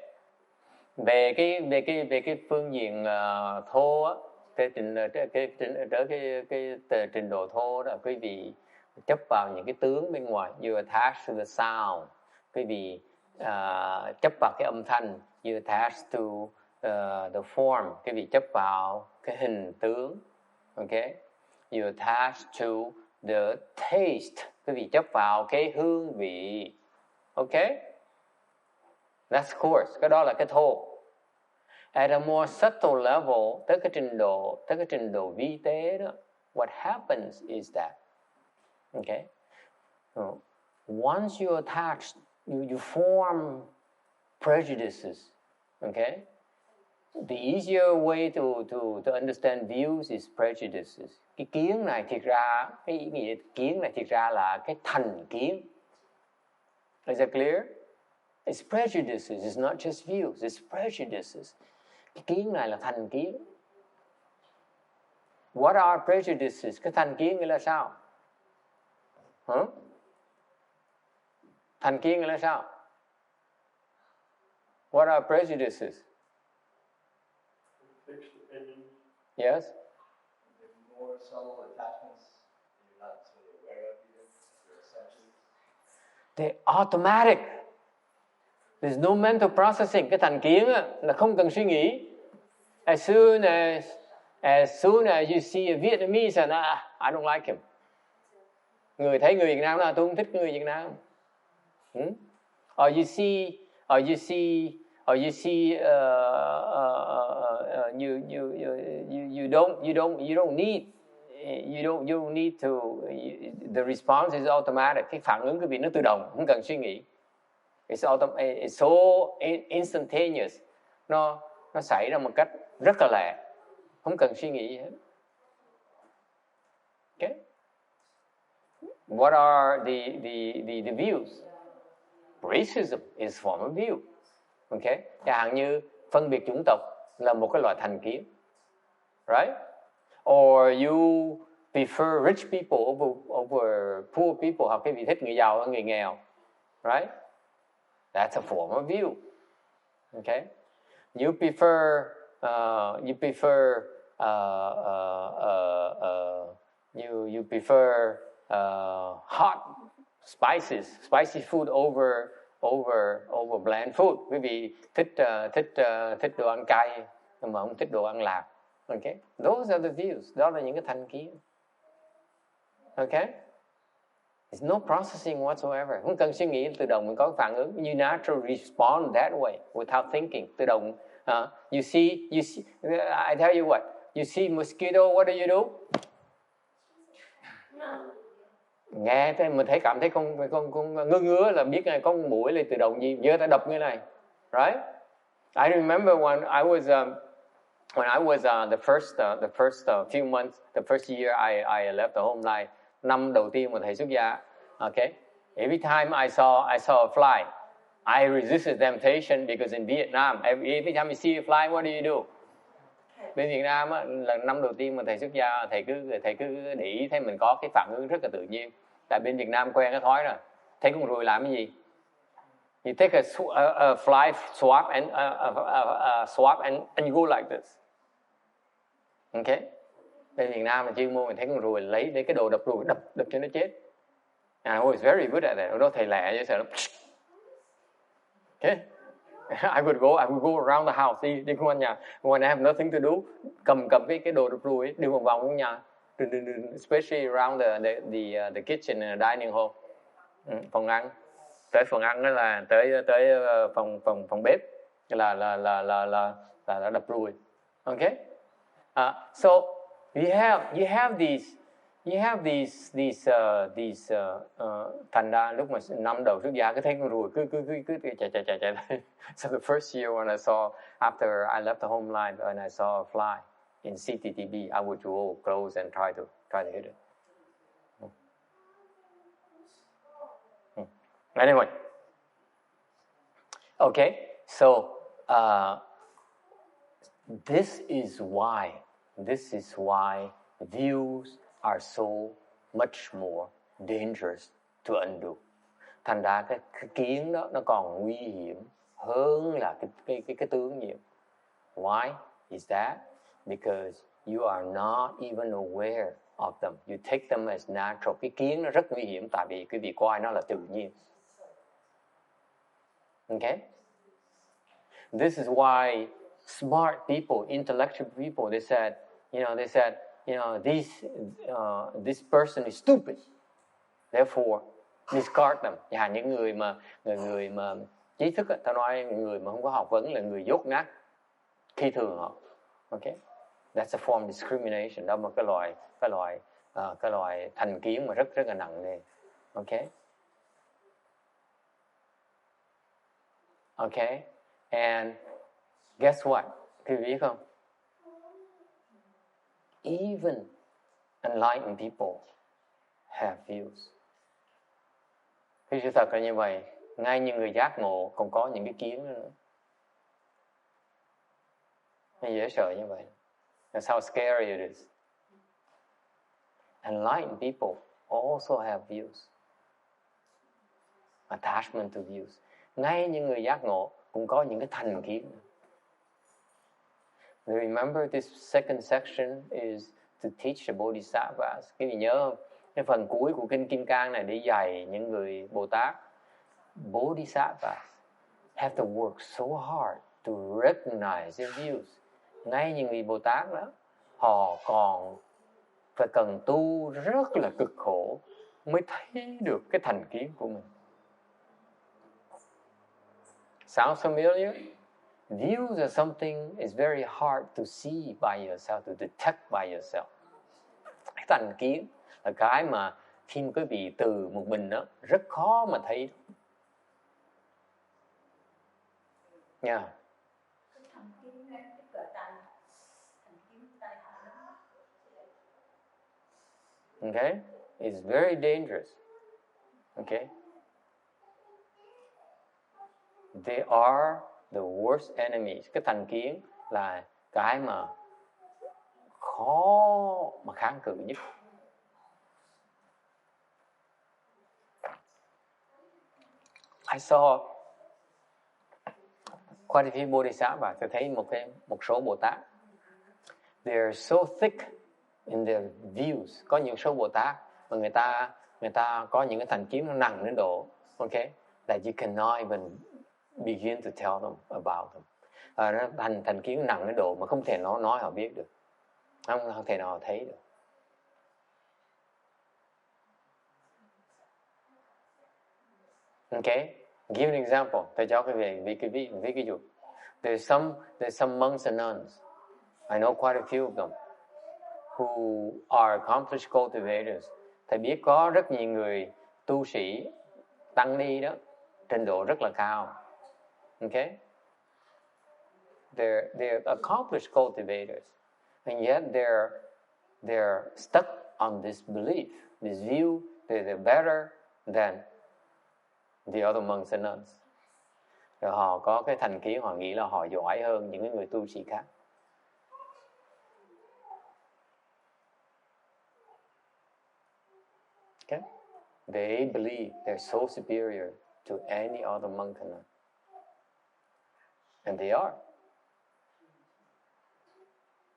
Về cái phương diện thô á, cái trình độ thô đó, quý vị chấp vào những cái tướng bên ngoài, you attach to the sound, quý vị chấp vào cái âm thanh, you attach to the form, quý vị chấp vào cái hình tướng, okay, you attach to the taste, quý vị chấp vào cái hương vị, okay, that's course, cái đó là cái thô. At a more subtle level, tới cái trình độ vi tế đó, what happens is that, okay, once you attach, you form prejudices, okay. The easier way to understand views is prejudices. Cái kiến này thiệt ra, cái ý nghĩa kiến này thiệt ra là cái thành kiến. Is that clear? It's prejudices, it's not just views, it's prejudices. Cái kiến này là thành kiến. What are prejudices? Cái thành kiến nghĩa là sao? Thành kiến nghĩa là sao? What are prejudices? Fixed opinion. Yes? More subtle attachments you're not really aware of even, your assumptions. They're automatic. There's no mental processing. Cái thành kiến là không cần suy nghĩ. As soon as you see a Vietnamese and I don't like him. Người thấy người Việt Nam là tôi không thích người Việt Nam. Or you see you don't need you don't need to, the response is automatic. Cái phản ứng quý vị nó tự động, không cần suy nghĩ. It's so instantaneous. Nó xảy ra một cách rất là lẹ, không cần suy nghĩ gì hết. Okay? What are the views? Racism is form of view. Okay? Chẳng hạn như phân biệt chủng tộc là một cái loại thành kiến. Right? Or you prefer rich people over poor people, hoặc cái vị thích người giàu hơn người nghèo. Right? That's a form of view. Okay? You prefer hot spicy food over bland food. Quý vị thích đồ ăn cay nhưng mà không thích đồ ăn lạc. Okay? Those are the views. Đó là những cái thành kiến. Okay? There's no processing whatsoever. Không cần suy nghĩ, tự động mình có phản ứng. You naturally respond that way without thinking. Tự động. You see. I tell you what. You see mosquito. What do you do? Nghe thế mình thấy cảm thấy con ngứa là biết ngay con mũi là tự động gì giơ tay đập như này. Right? I remember when I was the first few months, the first year I left the home life. Năm đầu tiên mà thầy xuất gia, okay. Every time I saw a fly, I resisted temptation because in Vietnam, every time you see a fly, what do you do? Bên Việt Nam á, là năm đầu tiên mà thầy xuất gia, thầy cứ để ý thấy mình có cái phản ứng rất là tự nhiên. Tại bên Việt Nam quen cái thói rồi, thấy con ruồi làm cái gì? You take a fly swab and you go like this. Okay. Bên Việt Nam mà chuyên môn mình thấy con ruồi lấy cái đồ đập ruồi đập cho nó chết. And I was very good at that. Đó thầy lẹ chứ sợ nó. Okay. I would go around the house, đi quanh nhà. When I have nothing to do, cầm cái đồ đập ruồi đi vòng vòng trong nhà, especially around the kitchen and dining hall. Phòng ăn. Tới phòng ăn đó là tới phòng bếp là đập ruồi. Okay. So you have these thành ra lúc mà năm đầu xuất gia cứ thấy con ruồi cứ chạy. So the first year when I saw, after I left the home life and I saw a fly in CTTB, I would go close and try to hit it. Anyway, okay, so this is why views are so much more dangerous to undo. Thành ra cái kiến đó nó còn nguy hiểm hơn là cái tướng nhiều. Why is that? Because you are not even aware of them. You take them as natural. Cái kiến nó rất nguy hiểm tại vì quý vị coi nó là tự nhiên. Okay? This is why smart people, intellectual people, they said, this person is stupid. Therefore, discard them. Những người mà trí thức, ta nói người mà không có học vấn là người dốt nát, khi thường họ. Okay? That's a form of discrimination. Đó là một cái loại thành kiến mà rất là nặng nề. Okay? Okay? And guess what? Quý vị biết không? Even enlightened people have views. Cái sự thật là như vậy. Ngay như người giác ngộ còn có những cái kiến nữa. Nó dễ sợ như vậy. That's how scary it is. Enlightened people also have views. Attachment to views. Ngay như người giác ngộ cũng có những cái thành kiến. Remember this second section is to teach the Bodhisattvas. Quý vị nhớ không? Cái phần cuối của Kinh Kim Cang này để dạy những người Bồ Tát. Bodhisattvas have to work so hard to recognize their views. Ngay những người Bồ Tát đó, họ còn phải cần tu rất là cực khổ mới thấy được cái thành kiến của mình. Sounds familiar? Views are something is very hard to see by yourself, to detect by yourself. thành kiến là cái mà khi mà quý vị từ một mình đó rất khó mà thấy nha. Okay, it's very dangerous. Okay, they are the worst enemies. Cái thành kiến là cái mà khó mà kháng cự nhất. I saw quite a few Bodhisattvas. Tôi thấy một số Bồ Tát. They're so thick in their views. Có những số Bồ Tát mà người ta có những cái thành kiến nó nặng đến độ, okay, that you cannot even begin to tell them about them. Nó thành kiến nặng đến độ mà không thể nói họ biết được, không thể nào họ thấy được. Okay, give an example. Tôi cho quý vị ví dụ. There's some monks and nuns. I know quite a few of them who are accomplished cultivators. Thầy biết có rất nhiều người tu sĩ tăng ni đó, trình độ rất là cao. Okay, they're accomplished cultivators, and yet they're stuck on this belief, this view that they're better than the other monks and nuns. Rồi họ có cái thành kiến, họ nghĩ là họ giỏi hơn những người tu sĩ khác. Okay? They believe they're so superior to any other monk and nun. And they are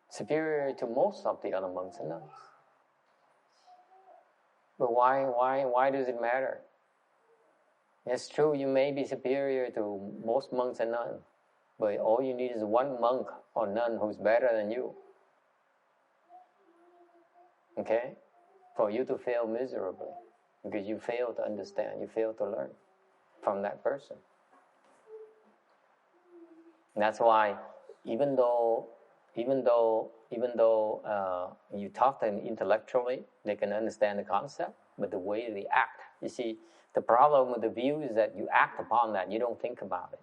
superior to most of the other monks and nuns. But why does it matter? It's true, you may be superior to most monks and nuns, but all you need is one monk or nun who's better than you. Okay? For you to fail miserably, because you fail to understand, you fail to learn from that person. And that's why, even though you talk to them intellectually, they can understand the concept, but the way they act, you see, the problem with the view is that you act upon that, you don't think about it.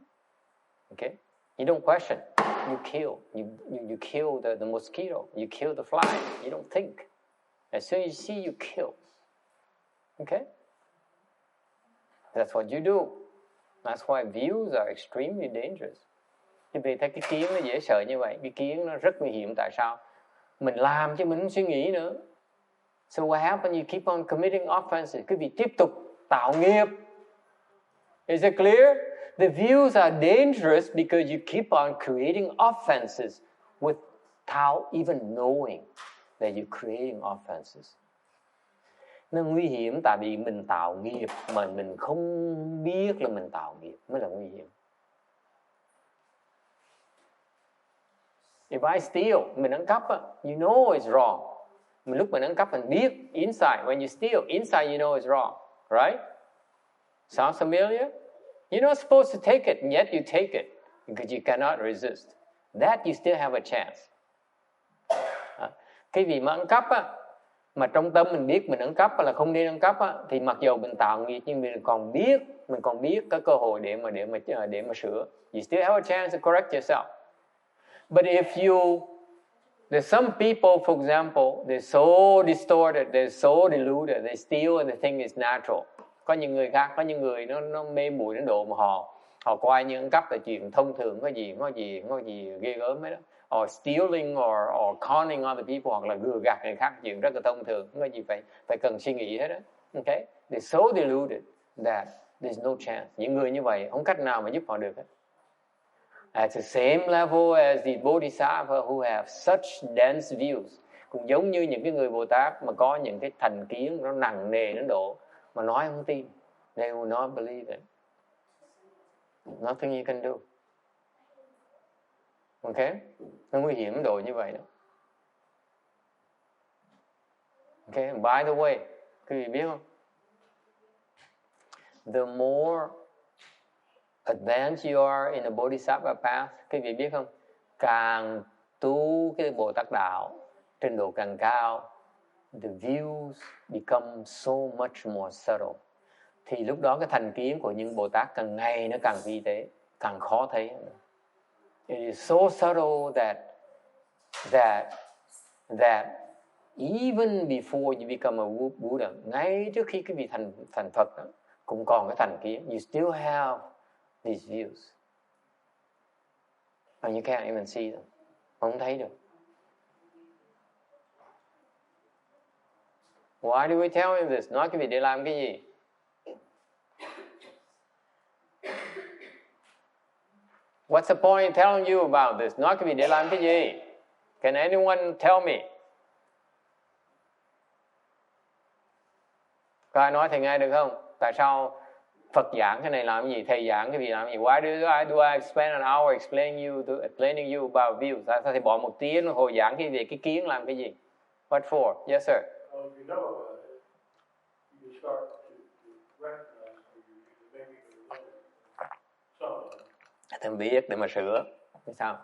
Okay? You don't question. You kill. You kill the mosquito. You kill the fly. You don't think. As soon as you see, you kill. Okay? That's what you do. That's why views are extremely dangerous. Thì vì thấy cái kiến nó dễ sợ như vậy, cái kiến nó rất nguy hiểm. Tại sao? Mình làm chứ mình không suy nghĩ nữa. So what happens? You keep on committing offenses. Quý vị tiếp tục tạo nghiệp. Is it clear? The views are dangerous because you keep on creating offenses without even knowing that you're creating offenses. Nó nguy hiểm tại vì mình tạo nghiệp mà mình không biết là mình tạo nghiệp mới là nguy hiểm. If I steal, mình ăn cắp, you know it's wrong. Lúc mình ăn cắp mình biết inside, when you steal, inside you know it's wrong, right? Sounds familiar? You're not supposed to take it, and yet you take it because you cannot resist. That you still have a chance. Cái gì mà ăn cắp mà trong tâm mình biết mình ăn cắp là không nên ăn cắp thì mặc dù mình tạo nghiệp nhưng mình còn biết có cơ hội để mà sửa. You still have a chance to correct yourself. But if there's some people, for example, they're so distorted, they're so deluded, they steal and they think it's natural. Có những người khác, có những người nó mê muội đến độ mà họ coi như ăn cắp là chuyện thông thường, có gì ghê gớm hết đó. Or stealing or conning other people, hoặc là lừa gạt người khác, chuyện rất là thông thường, không có gì phải cần suy nghĩ hết đó. Okay? They're so deluded that there's no chance. Những người như vậy không cách nào mà giúp họ được hết. At the same level as the Bodhisattva who have such dense views, cũng giống như những cái người Bồ Tát mà có những cái thành kiến nó nặng nề đến độ mà nói không tin. They will not believe it. Nothing you can do. Okay? Nó nguy hiểm độ như vậy đó. Okay? By the way, quý vị biết không? The more advanced you are in the Bodhisattva path, quý vị biết không? Càng tu cái Bồ Tát đạo, trình độ càng cao, the views become so much more subtle. Thì lúc đó cái thành kiến của những Bồ Tát càng ngày nó càng vi tế, càng khó thấy. It is so subtle that even before you become a Buddha, ngay trước khi cái vị thành Phật đó, cũng còn cái thành kiến. You still have these views. And you can't even see them. Không thấy được. Why do we tell him this? Nói cái vị để làm cái gì? What's the point in telling you about this? Nói cái vị để làm cái gì? Can anyone tell me? Có ai nói thầy nghe được không? Tại sao Phật giảng cái này làm cái gì? Thầy giảng cái gì làm cái gì? Why do I spend an hour explaining you about views? Tại sao thầy bỏ một tiếng hồi giảng cái về cái kiến làm cái gì? What for? Yes sir. Well, if you know about it, you start to recognize when you're making a living. So, Thầy biết để mà sửa. Thế sao?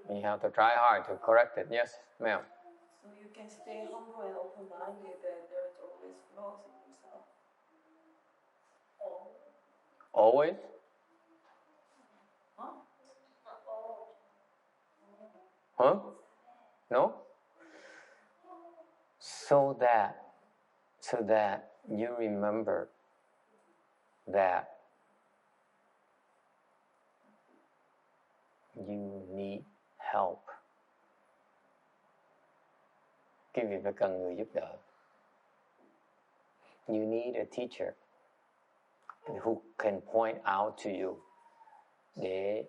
You have to try hard to correct it. Yes, ma'am. So you can stay humble and open-minded that there's always flaws in yourself. Always? Huh? No? So that you remember that you need help. Quý vị phải cần người giúp đỡ. You need a teacher who can point out to you. Để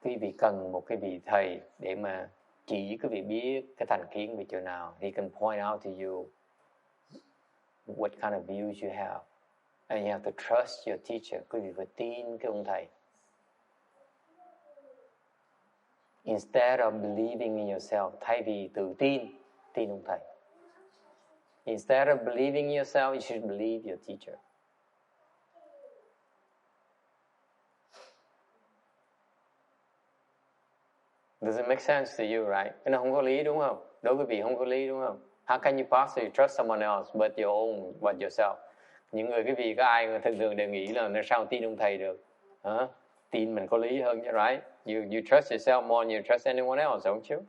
quý vị cần một cái vị thầy để mà chỉ quý vị biết cái thành kiến về chỗ nào. He can point out to you what kind of views you have. And you have to trust your teacher. Quý vị phải tin cái ông thầy. Instead of believing in yourself, thay vì tự tin ông thầy. Instead of believing in yourself, you should believe your teacher. Does it make sense to you, right? Cái nó không có lý đúng không? Đối với quý vị không có lý đúng không? How can you possibly trust someone else but your own, but yourself? Những người quý vị có ai thường thường đều nghĩ là sao tin ông thầy được? Hả? Tin mình có lý hơn chứ, right? You trust yourself more than you trust anyone else, don't you?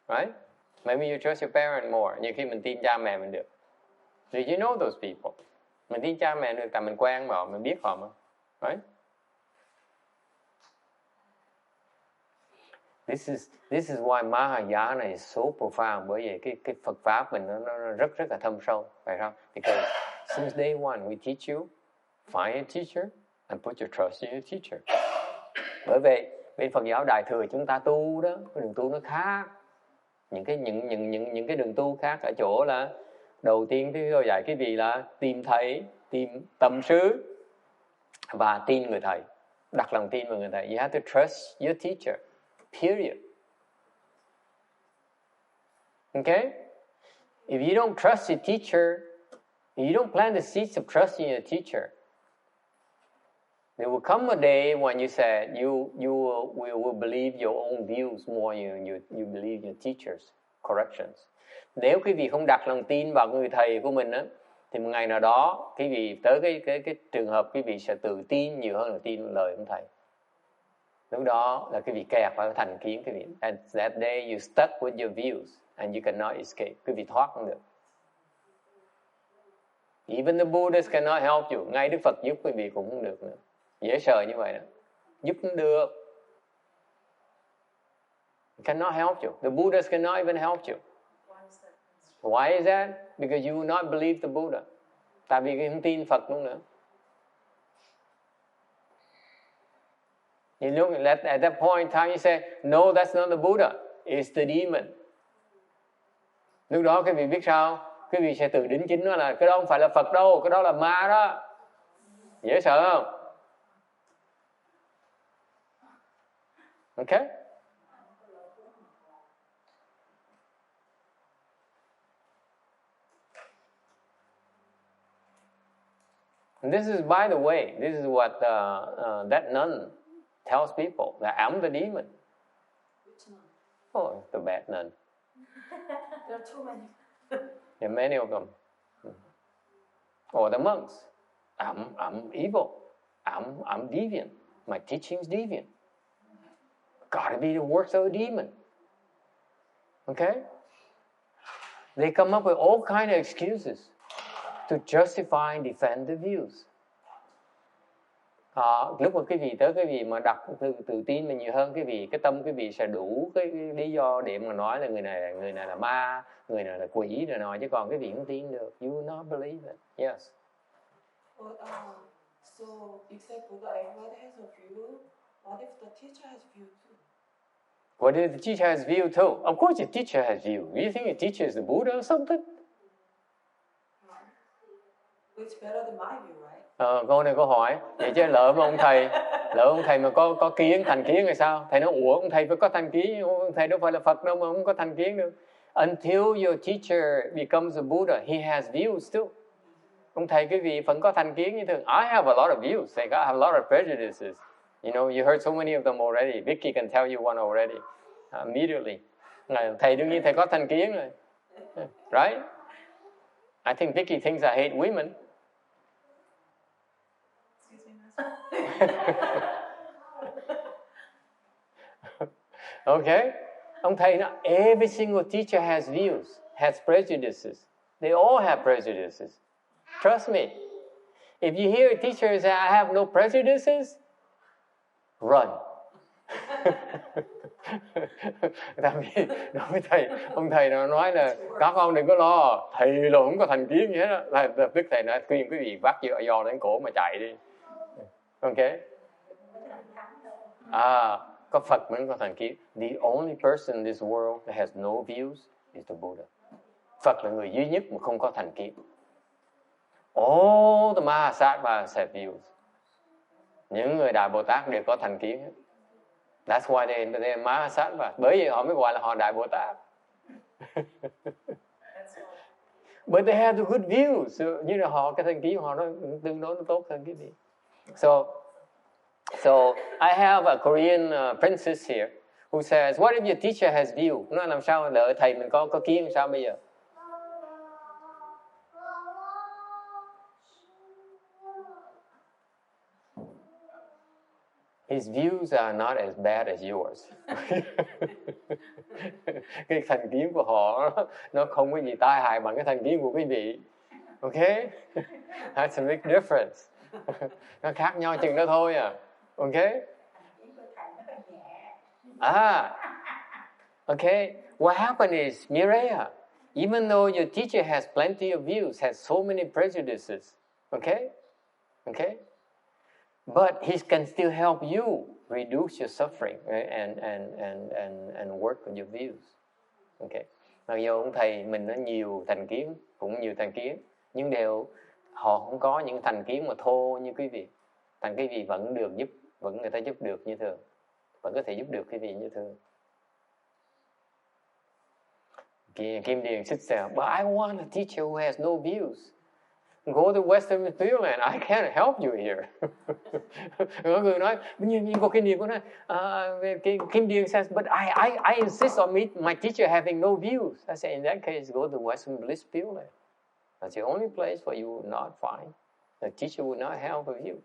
Right? Maybe you trust your parent more. Nhiều khi mình tin cha mẹ mình được. Do you know those people? Mình tin cha mẹ được tại mình quen mà, mình biết họ mà. Right? This is why Mahayana is so profound. Bởi vì cái Phật pháp mình nó rất là thâm sâu, phải không? Because since day one we teach you, find a teacher and put your trust in your teacher. Bởi vậy bên Phật giáo Đại thừa chúng ta tu đó, cái đường tu nó khác. Những cái đường tu khác ở chỗ là đầu tiên thì tôi dạy cái gì là tìm thầy, tìm tâm sư và tin người thầy, đặt lòng tin vào người thầy. You have to trust your teacher. Period. Okay? If you don't trust your teacher, if you don't plant the seeds of trust in your teacher, there will come a day when you said you will believe your own views more than you believe your teacher's corrections. Nếu quý vị không đặt lòng tin vào người thầy của mình á, thì một ngày nào đó quý vị tới cái trường hợp quý vị sẽ tự tin nhiều hơn là tin lời ông thầy. Lúc đó là quý vị kẹt vào thành kiến quý vị. And that day you stuck with your views and you cannot escape. Quý vị thoát không được. Even the Buddhists cannot help you. Ngay Đức Phật giúp quý vị cũng không được nữa. Dễ sợ như vậy đó. Giúp không được. Cannot help you. The Buddhists cannot even help you. Why is that? Because you will not believe the Buddha. Tại vì không tin Phật luôn nữa. You know, at that point in time you say, no, that's not the Buddha. It's the demon. Lúc đó quý vị biết sao? Quý vị sẽ tự đính chính nó là cái đó không phải là Phật đâu, cái đó là ma đó. Dễ sợ không? Okay? And this is, by the way, this is what that nun tells people, that I'm the demon. Which nun? Oh, the bad nun. There are too many. There are many of them. Or the monks. I'm evil. I'm deviant. My teaching's deviant. Gotta be the works of a demon. Okay? They come up with all kind of excuses to justify and defend their views. Lúc mà quý vị tới, quý vị mà đặt tự tin mình nhiều hơn, quý vị cái tâm quý vị sẽ đủ cái lý do để mà nói là người này là ma, người này là quỷ rồi nói, chứ còn quý vị không tin được. You will not believe it. Yes. But so you said Buddha everybody has a view. What if the teacher has view too? What if the teacher has view too? Of course the teacher has view. You think the teacher is the Buddha or something? It's better than my view, right? Câu này câu hỏi. Vậy chứ lỡ ông thầy mà có kiến, thành kiến hay sao? Thầy nói, ủa ông thầy phải có thành kiến, ông thầy đâu phải là Phật đâu mà không có thành kiến được. Until your teacher becomes a Buddha, he has views too. Ông thầy quý vị vẫn có thành kiến như thường. I have a lot of views. I have a lot of prejudices. You know, you heard so many of them already. Vicky can tell you one already. Immediately. Thầy đương nhiên thầy có thành kiến rồi. Right? I think Vicky thinks I hate women. Okay? Ông thầy nói, every single teacher has views, has prejudices. They all have prejudices. Trust me. If you hear a teacher say, I have no prejudices, run. Tại vì đối với thầy, ông thầy nó nói là các con đừng có lo, thầy là không có thành kiến gì hết đó. Là tức thầy nói khuyên quý vị vác giò đến cổ mà chạy đi. Ok? Có Phật mới có thành kiến. The only person in this world that has no views is the Buddha. Phật là người duy nhất mà không có thành kiến. All the Mahasattvas have views. Những người Đại Bồ Tát đều có thành kiến hết. That's why they are Mahasattvas. Bởi vì họ mới gọi là họ Đại Bồ Tát. But they have the good views. So, như là họ, cái thành kiến của họ nó tương đối nó tốt hơn cái gì. So I have a Korean princess here who says, what if your teacher has view? Nó làm sao đợi thầy mình có kiến sao bây giờ? His views are not as bad as yours. Cái thành kiến của họ nó không có gì tai hại bằng cái thành kiến của quý vị. Okay? That's a big difference. Nó khác nhau chừng đó thôi à. Okay? Okay. What happened is, Mireya, even though your teacher has plenty of views, has so many prejudices, okay? But he can still help you reduce your suffering, right? and work on your views. Okay. Mặc dù ông thầy mình nó nhiều thành kiến, cũng nhiều thành kiến, nhưng họ không có những thành kiến mà thô như quý vị. Thành quý vị vẫn được giúp, vẫn người ta giúp được như thường, vẫn có thể giúp được quý vị như thường. Kim Điền sits there, but I want a teacher who has no views. Go to Western Material and I can't help you here. Có người nói, nhưng có Kim Điền có nói, Kim Điền says, but I insist on my teacher having no views. I say, in that case, go to Western Bliss Building. That's the only place where you will not find. The teacher will not help with you.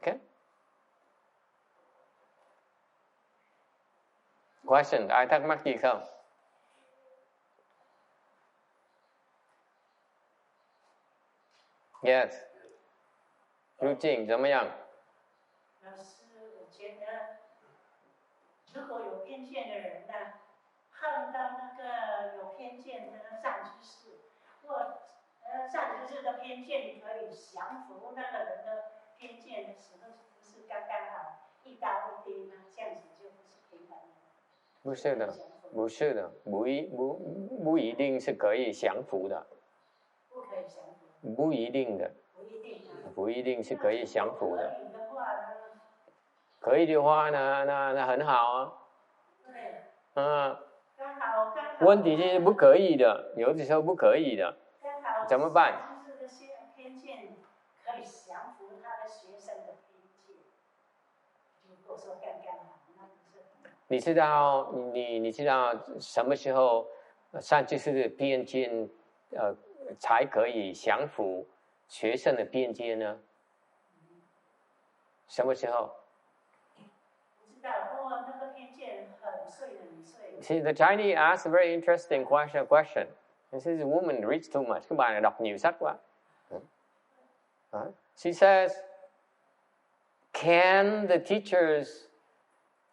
Okay? Question, ai thắc mắc gì không? Yes. 入境怎么样？老师，我觉得如果有偏见的人呢，碰到那个有偏见的善知识，或善知识的偏见，你可以降服那个人的偏见的时候，不是刚刚好一刀一钉吗？这样子就不是平衡的。不是的，不是的，不一定是可以降服的。不可以降服。不一定的。不一定是可以降服的。可以的话呢，那很好啊。问题是不可以的，有的时候不可以的，怎么办？时候干干好，那不是很好。你知道什么时候上知识的边界才可以降服学生的边界呢？什么时候？不知道，那个偏见很碎。 See, the Chinese asked a very interesting question. He says, woman reads too much. Các bạn này đọc nhiều sách quá. She says, can the teacher's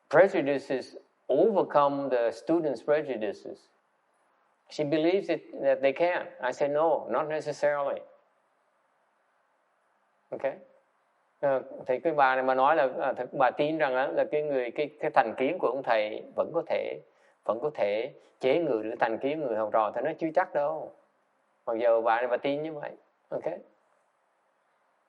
prejudices overcome the student's prejudices? She believes that they can. I say, no, not necessarily. Okay? Thì cái bà này mà nói là bà tin rằng là cái thành kiến của ông thầy vẫn có thể chế ngự được thành kiến người học trò, thì nó chưa chắc đâu. Mặc giờ bà này bà tin như vậy. Okay?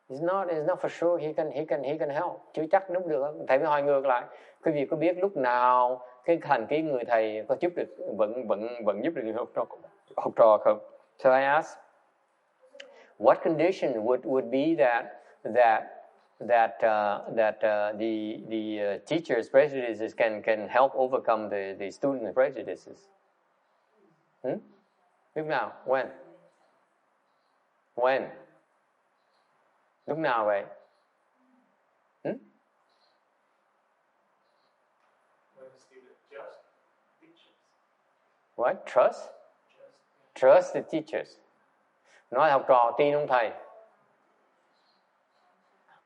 It's not for sure he can help. Chưa chắc đúng được. Thầy mới hỏi ngược lại, quý vị có biết lúc nào cái thành kiến người thầy có giúp được vẫn giúp được người học trò không? So I asked, what condition would be that the teacher's prejudices can help overcome the student's prejudices? Lúc nào? When? Lúc nào vậy? When the student just teaches. What? Trust the teachers. Nói học trò tin ông thầy.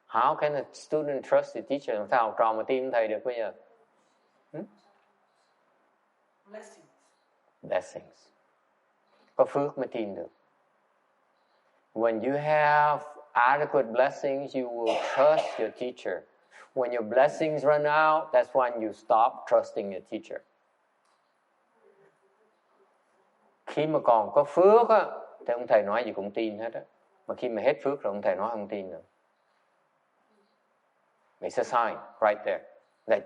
How can a student trust the teacher? Làm sao học trò mà tin ông thầy được bây giờ? Blessings. Có phước mới tin được. When you have adequate blessings, you will trust your teacher. When your blessings run out, that's when you stop trusting your teacher. Khi mà còn có phước á, thì ông thầy nói gì cũng tin hết á. Mà khi mà hết phước rồi ông thầy nói không tin nữa. It's a sign right there that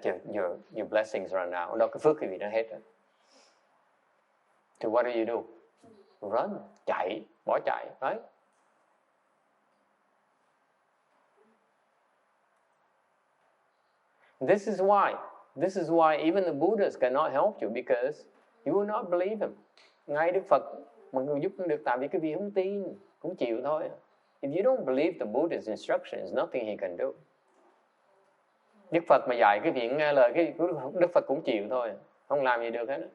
your blessings run out. Đó, cái phước quý vị nó hết rồi. So what do? Run, chạy, bỏ chạy, right? This is why even the Buddhas cannot help you, because you will not believe him. Ngay Đức Phật mà người giúp không được, tại vì cái vị không tin, cũng chịu thôi. If you don't believe the Buddha's instructions, nothing he can do. Đức Phật mà dạy cái vị nghe lời, cái Đức Phật cũng chịu thôi, không làm gì được hết.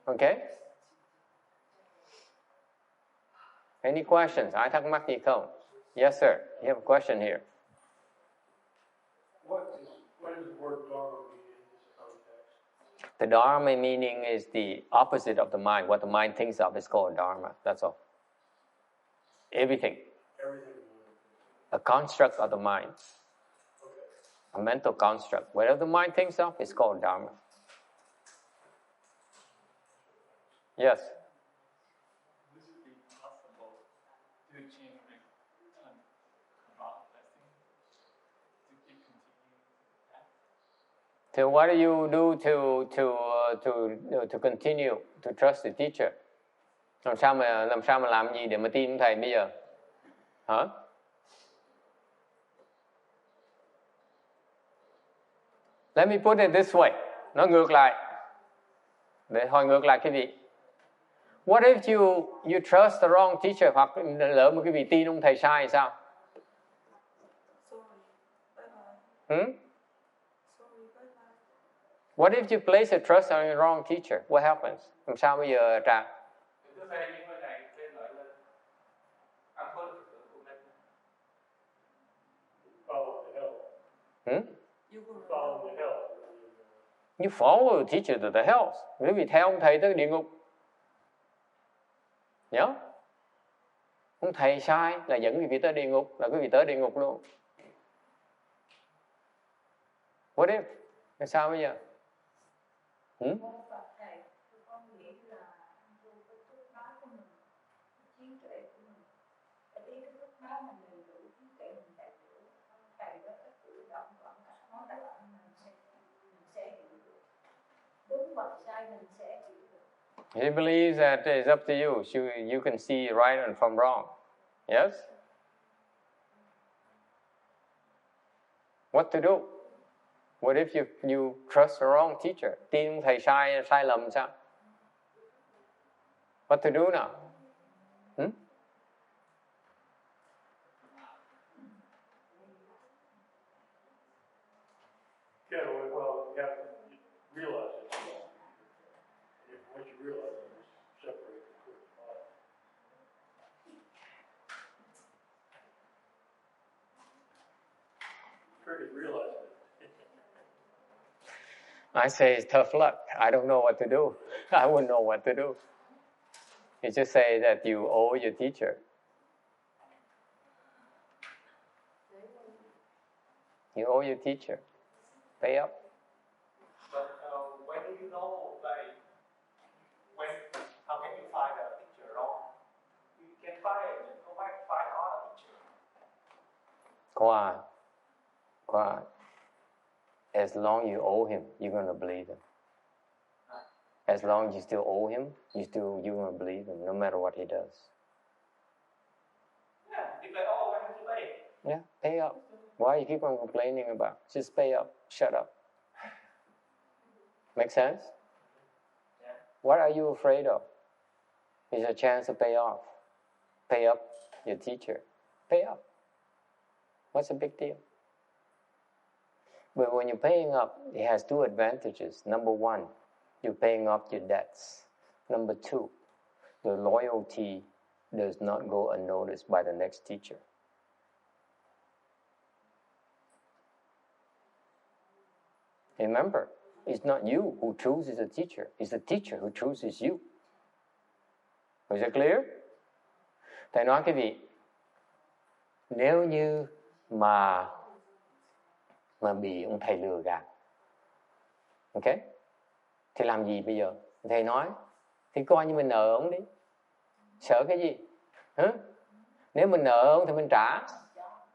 Okay? Any questions? Ai thắc mắc gì không? Yes, sir. You have a question here. What does the word dharma mean in this context? The dharma meaning is the opposite of the mind. What the mind thinks of is called dharma. That's all. Everything. A construct of the mind. Okay. A mental construct. Whatever the mind thinks of is called dharma. Yes. Would it be possible to change about blessing to keep continuing that? So what do you do to continue to trust the teacher? Làm sao mà làm gì để mà tin thầy bây giờ? Hả? Let me put it this way. Nói ngược lại. Để hỏi ngược lại cái vị. What if you trust the wrong teacher, hoặc lỡ một cái vị tin ông thầy sai thì sao? What if you place a trust on the wrong teacher? What happens? Làm sao bây giờ trả? Follow the hell. Follow the hell. You follow the teacher to the hell. Bởi vì theo ông thầy tới địa ngục. Nhớ? Ông thầy sai là dẫn quý vị tới địa ngục, là quý vị tới địa ngục luôn. What if? Làm sao bây giờ? He believes that it's up to you. You can see right and from wrong. Yes? What to do? What if you trust the wrong teacher? Tin thầy sai lầm sao? What to do now? Yeah, well, you have to realize it. Once you realize it, you separate the quick thought. Trick is realizing it. I say it's tough luck. I don't know what to do. I wouldn't know what to do. You just say that you owe your teacher. You owe your teacher. Pay up. But when do you know, like, how can you find a teacher wrong? You can go back and find other teacher. Quiet. As long as you owe him, you're going to believe him. As long as you still owe him, you're going to believe him, no matter what he does. Yeah, if I owe, I have to pay. Yeah, pay up. Why you keep on complaining about? Just pay up. Shut up. Make sense? Yeah. What are you afraid of? It's a chance to pay off. Pay up your teacher. Pay up. What's the big deal? But when you're paying up, it has two advantages. Number one, you're paying off your debts. Number two, the loyalty does not go unnoticed by the next teacher. Remember, it's not you who chooses a teacher. It's the teacher who chooses you. Is it clear? Thầy nói cái gì? Nếu như mà bị ông thầy lừa gạt, ok? Thì làm gì bây giờ? Thầy nói, thì coi như mình nợ ông đi. Sợ cái gì? Hả? Nếu mình nợ ông thì mình trả.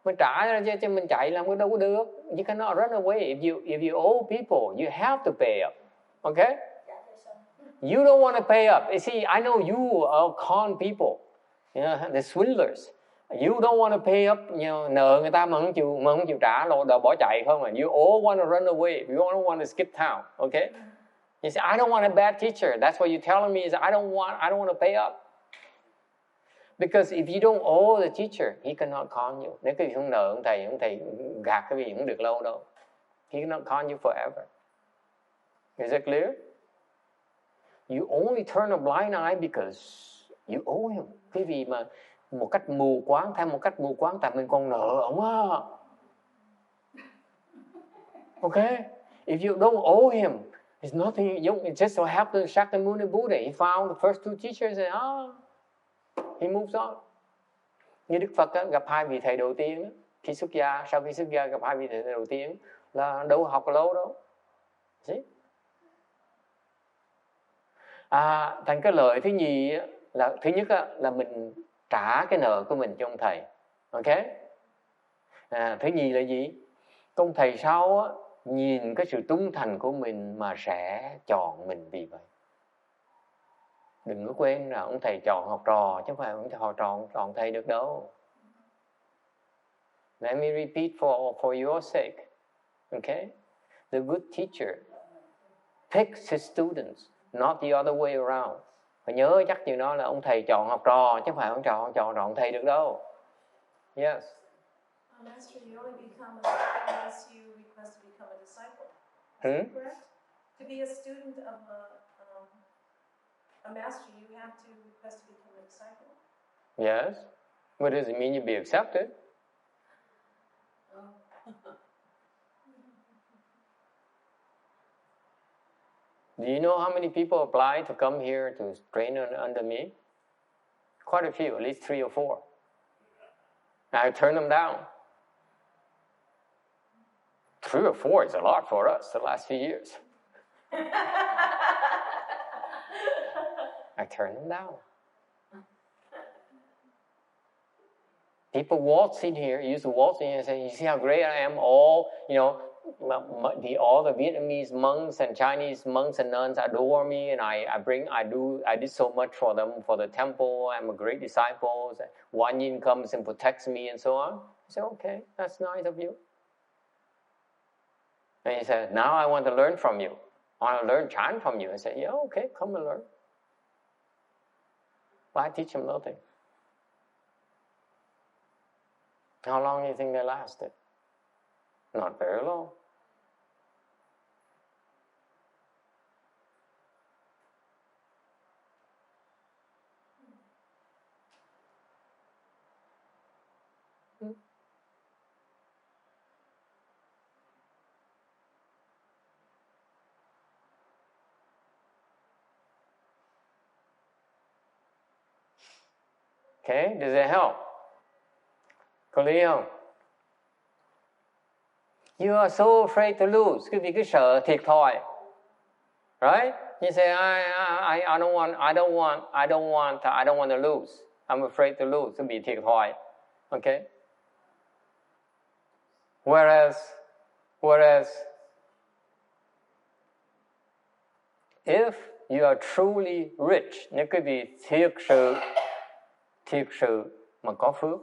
Mình trả ra chứ mình chạy làm cái đâu có được. You cannot run away. If you owe people, you have to pay up. Okay? You don't want to pay up. You see, I know you are con people. You know, the swindlers. You don't want to pay up. You know, nợ người ta mà không chịu trả, đồ bỏ chạy không à. You all want to run away. You don't want to skip town. Okay? You say, I don't want a bad teacher. That's what you're telling me is I don't want to pay up. Because if you don't owe the teacher, he cannot con you. Nếu cái gì không nợ ông thầy gạt cái gì không được lâu đâu. He cannot con you forever. Is it clear? You only turn a blind eye because you owe him. Cái gì mà một cách mù quáng, tại mình còn nợ ông á. Okay? If you don't owe him, it's nothing. It just so happened Shakyamuni Buddha, he found the first two teachers and he moves on. Như Đức Phật gặp hai vị thầy đầu tiên, khi xuất gia, sau khi xuất gia gặp hai vị thầy đầu tiên là đâu học lâu đâu. See? Thành cái lợi thứ nhì là thứ nhất là mình trả cái nợ của mình cho ông thầy. Ok? Thứ nhì là gì? Ông thầy sau nhìn cái sự trung thành của mình mà sẽ chọn mình vì vậy. Đừng có quên là ông thầy chọn học trò, chứ không phải ông thầy chọn thầy được đâu. Let me repeat for your sake. Okay? The good teacher picks his students, not the other way around. Phải nhớ chắc chừng đó là ông thầy chọn học trò, chứ không phải ông chọn thầy được đâu. Yes. Master, you only become a student unless you request to become a disciple. Is that correct? To be a student of a master, you have to request to become a disciple. Yes. But does it mean you'll be accepted? Do you know how many people apply to come here to train under me? Quite a few, at least 3 or 4. I turn them down. 3 or 4 is a lot for us the last few years. I turn them down. People waltz in here, used to waltz in here and say, you see how great I am? All the Vietnamese monks and Chinese monks and nuns adore me, and I did so much for them, for the temple. I'm a great disciple. Wan Yin comes and protects me and so on. I say, okay, that's nice of you. And he said, now I want to learn from you. I want to learn Chan from you. I said, yeah, okay, come and learn. Well, I teach him nothing. How long do you think they lasted? Not very long. Okay, does it help? Có lý không? You are so afraid to lose. Quý vị cứ sợ thiệt thòi. Right? You say, I don't want to lose. I'm afraid to lose. Cứ bị thiệt thòi. Okay? Whereas, if you are truly rich, nếu quý vị thiệt sự mà có phước,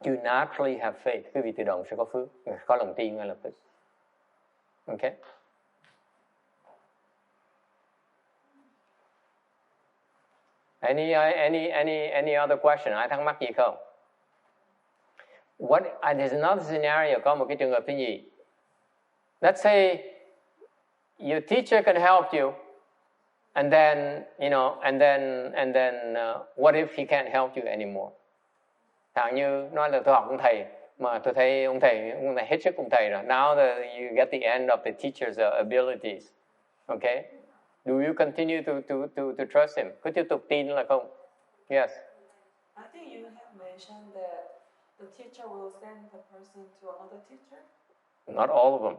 you naturally have faith. Quý vị tự động sẽ có phước, có lòng tin ngay lập tức. Okay? Any other question? Ai thắc mắc gì không? There's another scenario. Có một cái trường hợp thứ nhì. Let's say your teacher can help you, and then what if he can't help you anymore? Thằng như nói là tôi học ông thầy mà tôi thấy ông thầy hết sức ông thầy rồi. Now that you get the end of the teacher's abilities, okay? Do you continue to trust him? Có tiếp tục tin là không? Yes. I think you have mentioned that the teacher will send the person to another teacher. Not all of them.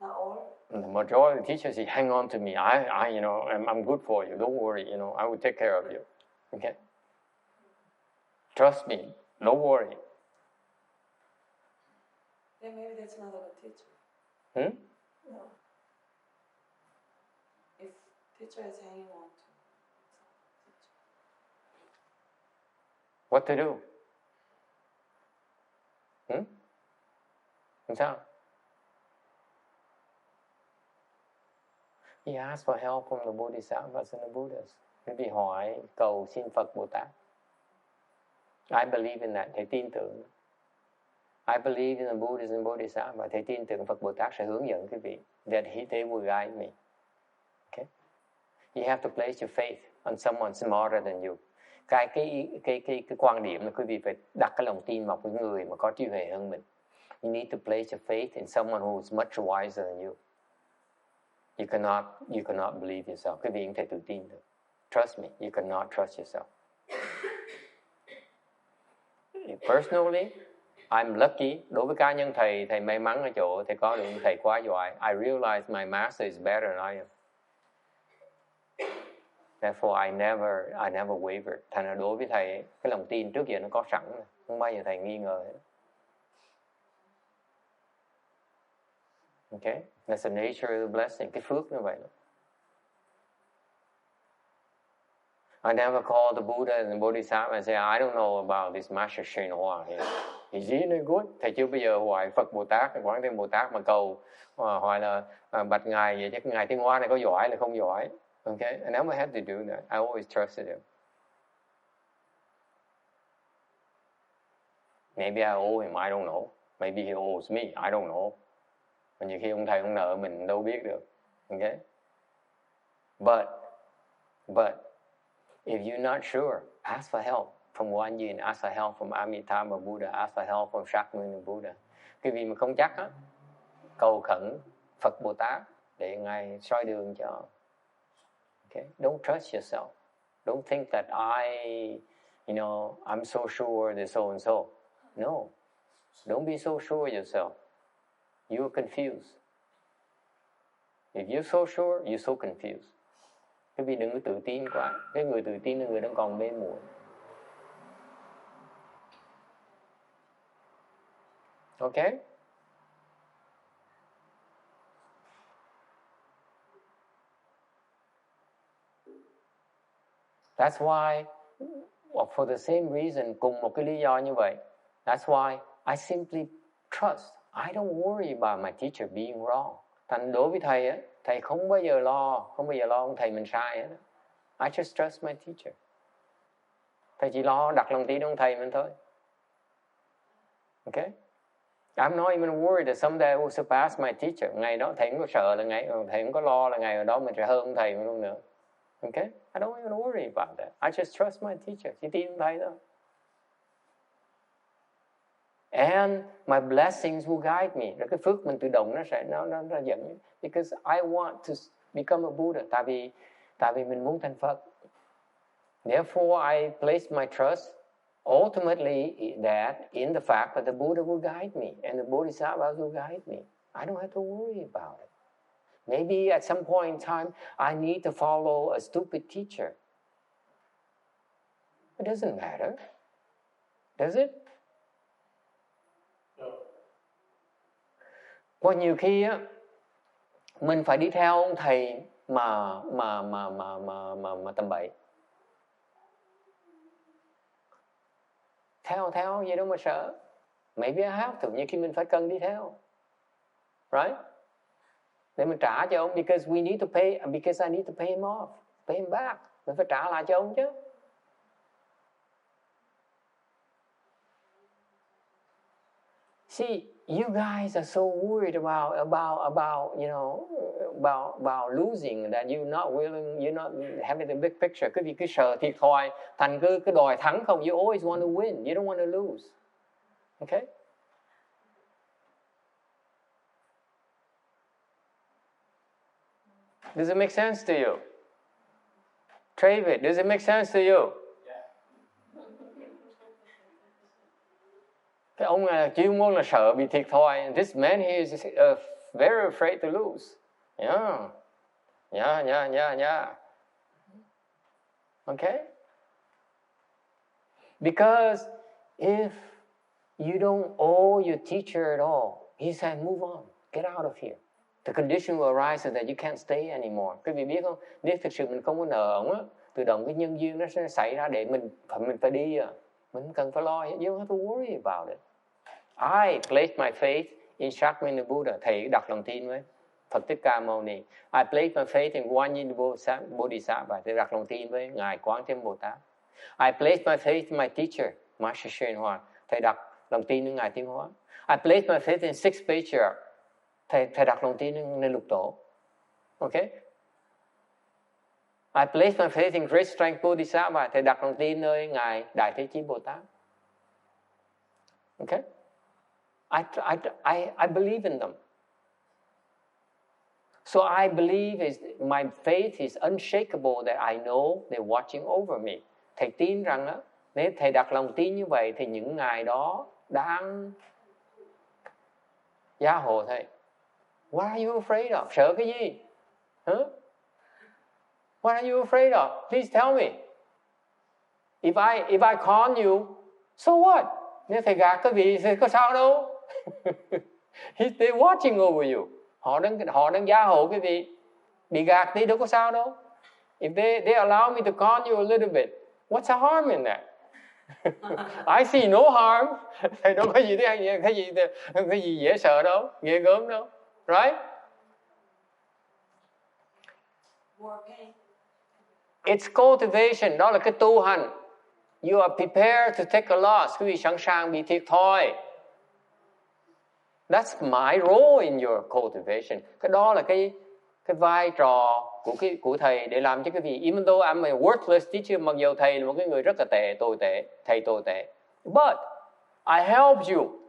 Not all. The majority of the teachers say, "Hang on to me. I'm good for you. Don't worry. I will take care of you." Okay. Trust me. Don't worry. Then maybe that's not a good teacher. No. If teacher is hanging on to teacher. What to do? Sao? He asked for help from the Bodhisattvas and the Buddhas. Quý vị hỏi cầu xin Phật Bồ Tát. I believe in that. Thầy tin tưởng. I believe in the Buddhas and Bodhisattvas. Thầy tin tưởng Phật Bồ Tát sẽ hướng dẫn quý vị. That they will guide me. Okay? You have to place your faith on someone smarter than you. Cái quan điểm là quý vị phải đặt cái lòng tin vào cái người mà có trí huệ hơn mình. You need to place your faith in someone who is much wiser than you. You cannot believe yourself. Quý vị không thể tự tin được. Trust me, you cannot trust yourself. Personally, I'm lucky. Đối với cá nhân thầy may mắn ở chỗ thầy có được thầy quá giỏi. I realize my master is better than I am. Therefore, I never wavered. Thành ra đối với thầy, cái lòng tin trước giờ nó có sẵn, không bao giờ thầy nghi ngờ hết. Okay, that's the nature of the blessing. Cái phước như vậy. I never called the Buddha and the Bodhisattva and say, I don't know about this Master Shin Hoa here. Is he any good? Thầy chưa bao giờ hỏi Phật Bồ Tát, Quán Thế Bồ Tát mà cầu hỏi là bạch ngài vậy chứ ngài Thiên Hoa này có giỏi là không giỏi. Okay, I never had to do that. I always trusted him. Maybe I owe him. I don't know. Maybe he owes me. I don't know. Mà nhiều khi ông thầy ông nợ mình đâu biết được. Okay? But if you're not sure, ask for help from Guan Yin, ask for help from Amitabha Buddha, ask for help from Shakyamuni Buddha. Cái gì mà không chắc á, cầu khẩn Phật Bồ Tát để ngài soi đường cho. Okay? Don't trust yourself. Don't think that I'm so sure that so and so. No. Don't be so sure yourself. You're confused. If you're so sure, you're so confused. Cái vì đừng có tự tin quá. Cái người tự tin là người đang còn mê muội. Okay? That's why, for the same reason, cùng một cái lý do như vậy, that's why I simply trust I don't worry about my teacher being wrong. Thành đối với thầy á, thầy không bao giờ lo ông thầy mình sai hết. I just trust my teacher. Thầy chỉ lo đặt lòng tin ông thầy mình thôi. Okay? I'm not even worried that someday I will surpass my teacher. Ngày đó thầy không có sợ là thầy không có lo là ngày đó mình sẽ hơn ông thầy mình luôn nữa. Okay? I don't even worry about that. I just trust my teacher. Chỉ tin ông thầy thôi. And my blessings will guide me. Rồi cái phước mình tự động nó dẫn. Because I want to become a Buddha. Tại vì mình muốn thành Phật. Therefore I place my trust ultimately that in the fact that the Buddha will guide me and the Bodhisattvas will guide me. I don't have to worry about it. Maybe at some point in time I need to follow a stupid teacher. It doesn't matter. Does it? Có nhiều khi á mình phải đi theo ông thầy mà tầm bậy. Theo gì đâu mà sợ. Maybe I have to. Nhiều khi mình phải cần đi theo. Right? Để mình trả cho ông. Because I need to pay him off. Pay him back. Mình phải trả lại cho ông chứ. See, you guys are so worried about losing that you're not having the big picture. Cứ vì cứ sợ thiệt thòi, thành cứ đòi thắng không. You always want to win. You don't want to lose. Okay? Does it make sense to you? David, does it make sense to you? Cái ông này chuyên môn là sợ bị thiệt thòi. This man he is very afraid to lose. Yeah. Okay? Because if you don't owe your teacher at all, he said, move on, get out of here. The condition will arise so that you can't stay anymore. Quý vị biết không? Nếu thực sự mình không có nợ ông á, tự động cái nhân duyên nó sẽ xảy ra để mình phải đi à. Mình không cần phải lo. You don't have to worry about it. I placed my faith in Shakyamunni Buddha. Thầy đặt lòng tin với Phật Thích Ca Mâu Ni. I placed my faith in Guanyin Bodhisattva. Thầy đặt lòng tin với Ngài Quán Thế Bồ Tát. I placed my faith in my teacher, Master Hsuan Hoa. Thầy đặt lòng tin với Ngài Tiến Hóa. I placed my faith in Six Patriarchs. Thầy đặt lòng tin lên Lục Tổ. Okay? I placed my faith in Great Strength Bodhisattva. Thầy đặt lòng tin nơi Ngài Đại Thế Chí Bồ Tát. Okay? I believe in them. So I believe my faith is unshakable that I know they're watching over me. Thầy tin rằng á, nếu thầy đặt lòng tin như vậy thì những ngài đó đang gia hộ thầy. What are you afraid of? Sợ cái gì? Huh? What are you afraid of? Please tell me. If I con you, so what? Nếu thầy gạt cái gì thì có sao đâu. They're watching over you. Họ đang gia hộ cái vị. Bị gạt thì đâu có sao đâu. If they allow me to con you a little bit, what's the harm in that? I see no harm. Thầy đâu có gì cái gì dễ sợ đâu, ghê gớm đâu. Right? It's cultivation. Đó là cái tu hành. You are prepared to take a loss. Quý vị sẵn sàng bị thiệt thòi. That's my role in your cultivation. Cái đó là cái vai trò của thầy để làm cho cái vị. Even though I'm a worthless teacher, mặc dù thầy là một cái người rất là tồi tệ. But I help you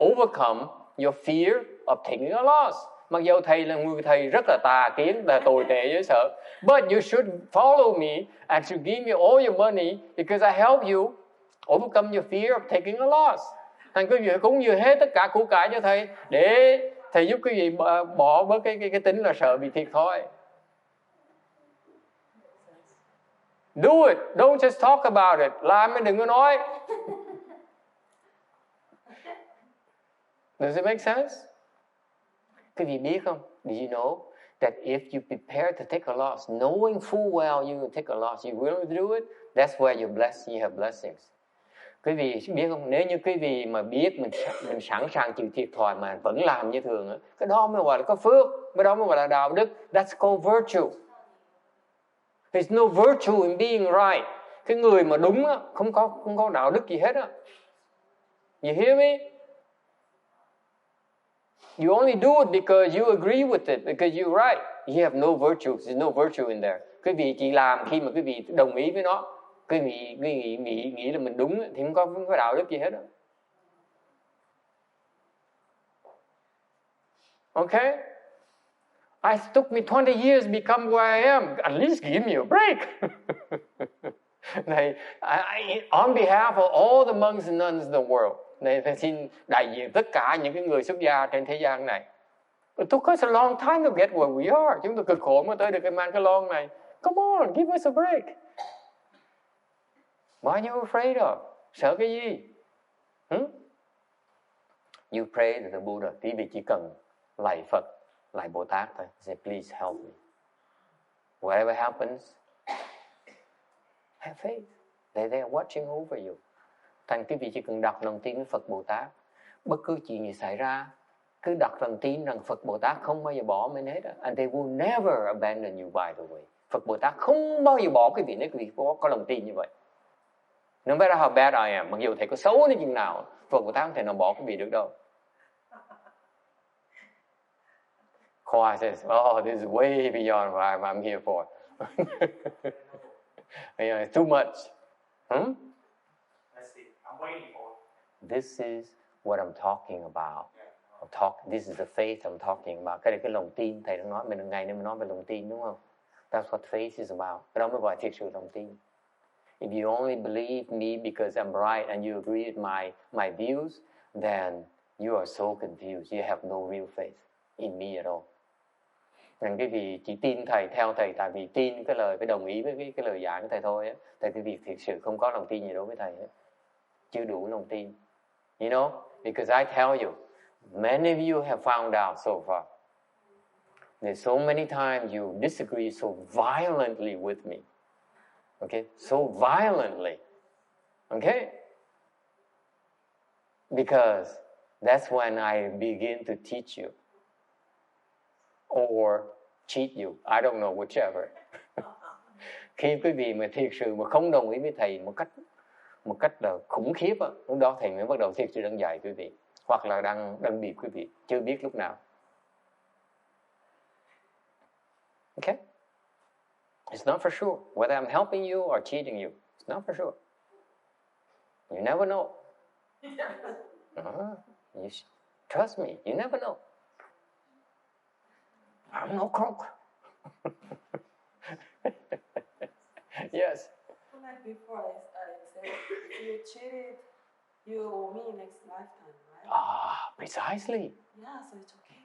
overcome your fear of taking a loss. Mặc dù thầy là người thầy rất là tà kiến, là tồi tệ dễ sợ. But you should follow me and should give me all your money because I help you overcome your fear of taking a loss. Thành quý vị cúng dường hết tất cả của cải cho thầy để thầy giúp quý vị bỏ bớt cái tính là sợ bị thiệt thòi. Do it. Don't just talk about it. Làm mới đừng có nói. Does it make sense? Quý vị biết không? Do you know that if you prepare to take a loss, knowing full well you will take a loss, you will do it, that's where you have blessings. Quý vị biết không, nếu như quý vị mà biết mình sẵn sàng chịu thiệt thòi mà vẫn làm như thường, cái đó mới gọi là có phước, cái đó mới gọi là đạo đức. That's called virtue. There's no virtue in being right. Cái người mà đúng á, không có đạo đức gì hết á. You hear me? You only do it because you agree with it, because you're right. You have no virtue. There's no virtue in there. Quý vị chỉ làm khi mà quý vị đồng ý với nó. Quý vị nghĩ là mình đúng thì không có đạo đức gì hết đó. Okay? It took me 20 years to become who I am. At least give me a break. Này, on behalf of all the monks and nuns in the world, này, phải xin đại diện tất cả những cái người xuất gia trên thế gian này. It took us a long time to get where we are. Chúng tôi cực khổ mới tới được cái mang cái lon này. Come on, give us a break. What are you afraid of? Sợ cái gì? You pray to the Buddha. Quý vị chỉ cần lạy Phật, lạy Bồ Tát thôi. Say, please help me. Whatever happens, have faith. They are watching over you. Thành quý vị chỉ cần đặt lòng tin với Phật Bồ Tát. Bất cứ chuyện gì xảy ra, cứ đặt lòng tin rằng Phật Bồ Tát không bao giờ bỏ mình hết. And they will never abandon you, by the way. Phật Bồ Tát không bao giờ bỏ quý vị nếu quý vị có lòng tin như vậy. No matter how bad I am, mặc dù thầy có xấu đến chừng nào, Phật Bồ Tát không thể nào bỏ quý vị được đâu. Khoa says, oh, this is way beyond what I'm here for. Yeah, it's too much. Let's see. I'm waiting for it. This is what I'm talking about. This is the faith I'm talking about. Cái này cái lòng tin, thầy đã nói mình ngày nay mình nói về lòng tin, đúng không? That's what faith is about. Cái đó mới gọi thiệt sự lòng tin. If you only believe me because I'm right and you agree with my views, then you are so confused. You have no real faith in me at all. Rằng cái vì chỉ tin thầy, theo thầy tại vì tin cái lời, phải đồng ý với cái lời giảng của thầy thôi á. Tại cái việc thiệt sự không có lòng tin gì đối với thầy hết. Chưa đủ lòng tin. You know, because I tell you, many of you have found out so far. There's so many times you disagree so violently with me. Okay, so violently. Okay? Because that's when I begin to teach you. Or cheat you. I don't know whichever. Khi quý vị mà thiệt sự mà không đồng ý với thầy một cách là khủng khiếp á, lúc đó thầy mới bắt đầu thiệt sự đang dạy quý vị, hoặc là đang bịp quý vị, chưa biết lúc nào. Okay? It's not for sure whether I'm helping you or cheating you. It's not for sure. You never know. You trust me. You never know. I'm no crook. Yes. Like before, I said, if you cheated, you owe me next lifetime, right? Precisely. Yeah, so it's okay.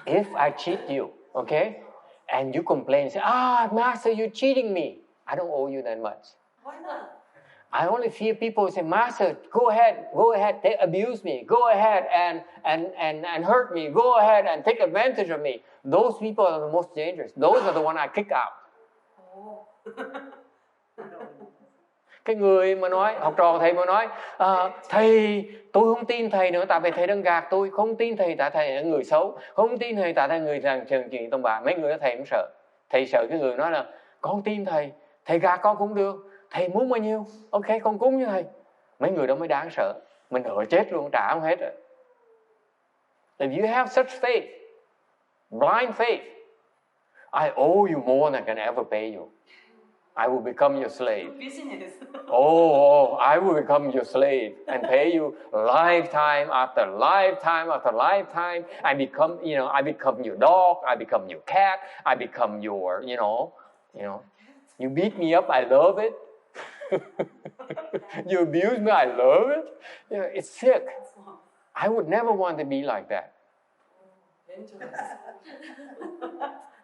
If I cheat you, okay, and you complain, say, Master, you're cheating me. I don't owe you that much. Why not? I only fear people say, Master, go ahead, they abuse me. Go ahead and hurt me. Go ahead and take advantage of me. Those people are the most dangerous. Those are the ones I kick out. Cái người mà nói, học trò thầy mà nói, thầy, tôi không tin thầy nữa, tại vì thầy đang gạt tôi. Không tin thầy tại thầy là người xấu. Không tin thầy tại thầy người rằng trần chuyện tông bà. Mấy người đó thầy cũng sợ. Thầy sợ cái người nói là, con tin thầy, thầy gạt con cũng được. Thầy muốn bao nhiêu? Ok, con cúng với thầy. Mấy người đó mới đáng sợ. Mình nợ chết luôn, trả không hết rồi. If you have such faith, blind faith, I owe you more than I can ever pay you. I will become your slave. Business. I will become your slave and pay you lifetime after lifetime after lifetime. I become your dog. I become your cat. I become your, you beat me up. I love it. You abuse me. I love it. It's sick. I would never want to be like that.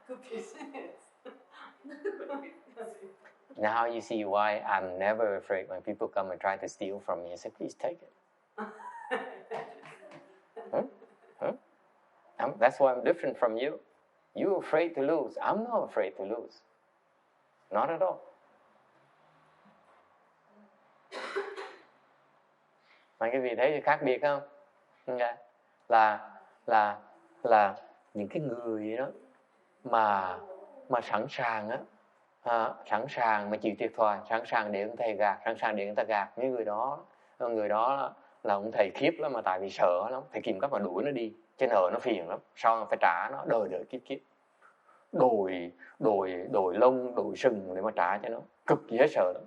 Good business. Now you see why I'm never afraid when people come and try to steal from me. I say, please take it. That's why I'm different from you. You're afraid to lose. I'm not afraid to lose. Not at all. Mà cái vị thấy khác biệt không? Okay. Là những cái người đó mà sẵn sàng á, sẵn sàng mà chịu thiệt thòi, sẵn sàng để ông thầy gạt, sẵn sàng để người ta gạt, những người đó là ông thầy khiếp lắm, mà tại vì sợ lắm, phải tìm cách mà đuổi nó đi, chứ nợ nó phiền lắm, sau nó phải trả nó đời kiếp, đồi lông, đồi sừng để mà trả cho nó, cực dễ sợ lắm,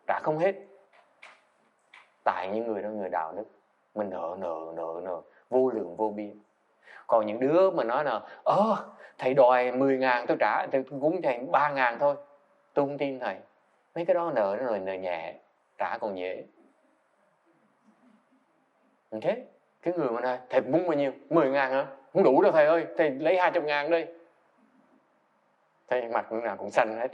trả không hết. Tại những người đó người đạo đức, mình nợ vô lượng vô biên. Còn những đứa mà nói là thầy đòi 10.000 tôi trả, tôi cúng thầy 3.000 thôi, tôi không tin thầy. Mấy cái đó nợ nó nợ nhẹ, trả còn dễ. Thế cái người mà nói thầy muốn bao nhiêu? 10.000 hả? Không đủ đâu thầy ơi, thầy lấy 200.000 đây. Thầy mặt lúc nào cũng xanh hết.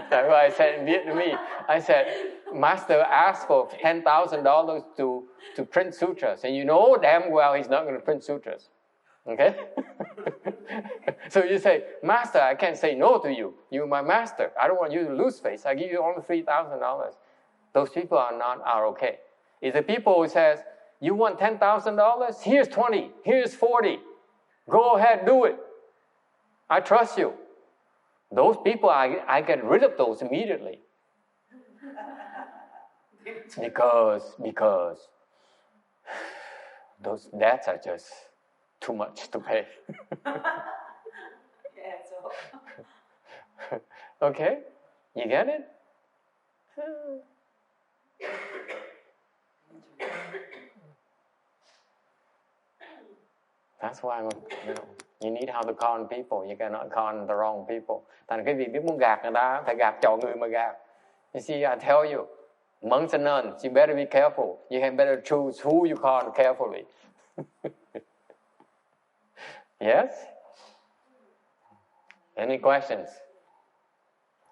That's why I said in Vietnamese, I said, Master asked for $10,000 to print sutras, and you know damn well he's not going to print sutras. Okay? So you say, Master, I can't say no to you. You're my master. I don't want you to lose face. I give you only $3,000. Those people are okay. It's the people who says, you want $10,000? Here's 20. Here's 40. Go ahead, do it. I trust you. Those people, I get rid of those immediately. Because those debts are just too much to pay. Okay? You get it? That's why you need how to con people. You cannot con the wrong people. Thành cái việc biết muốn gạt người ta, phải gạt chọn người mà gạt. You see, I tell you, monks and nuns, you better be careful. You had better choose who you con carefully. Yes? Any questions?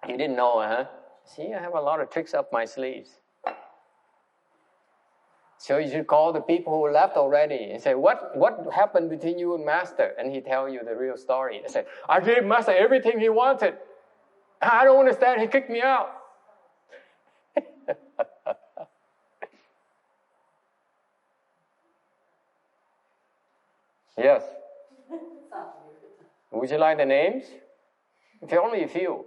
You didn't know, huh? See, I have a lot of tricks up my sleeves. So you should call the people who left already and say, what happened between you and Master? And he tell you the real story. They say, I gave Master everything he wanted. I don't understand. He kicked me out. Yes. Would you like the names? If only a few.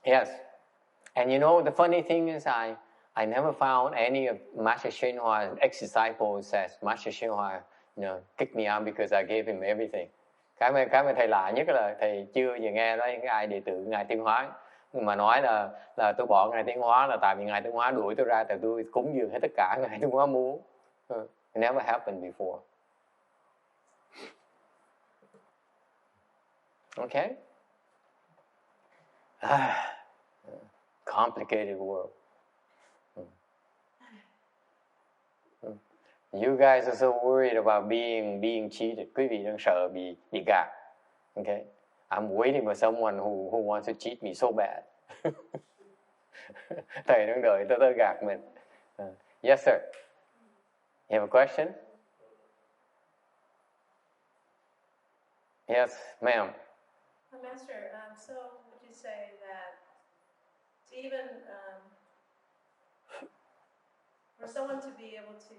Yes. And you know, the funny thing is I never found any of Master Shin Hua's ex-disciples who says, Master Shin Hua, kicked me out because I gave him everything. Cái mà thầy lạ nhất là thầy chưa vừa nghe nói ai đệ tử Ngài Tiên Hóa mà nói là tôi bỏ Ngài Tiên Hóa là tại vì Ngài Tiên Hóa đuổi tôi ra, tại tôi cúng dường hết tất cả Ngài Tiên Hóa muốn. It never happened before. Okay? Complicated world. You guys are so worried about being cheated. Quý vị đang sợ bị gạt. Okay? I'm waiting for someone who wants to cheat me so bad. Thầy đang đợi tôi gạt mình. Yes, sir. You have a question? Yes, ma'am. Master, so would you say that to even for someone to be able to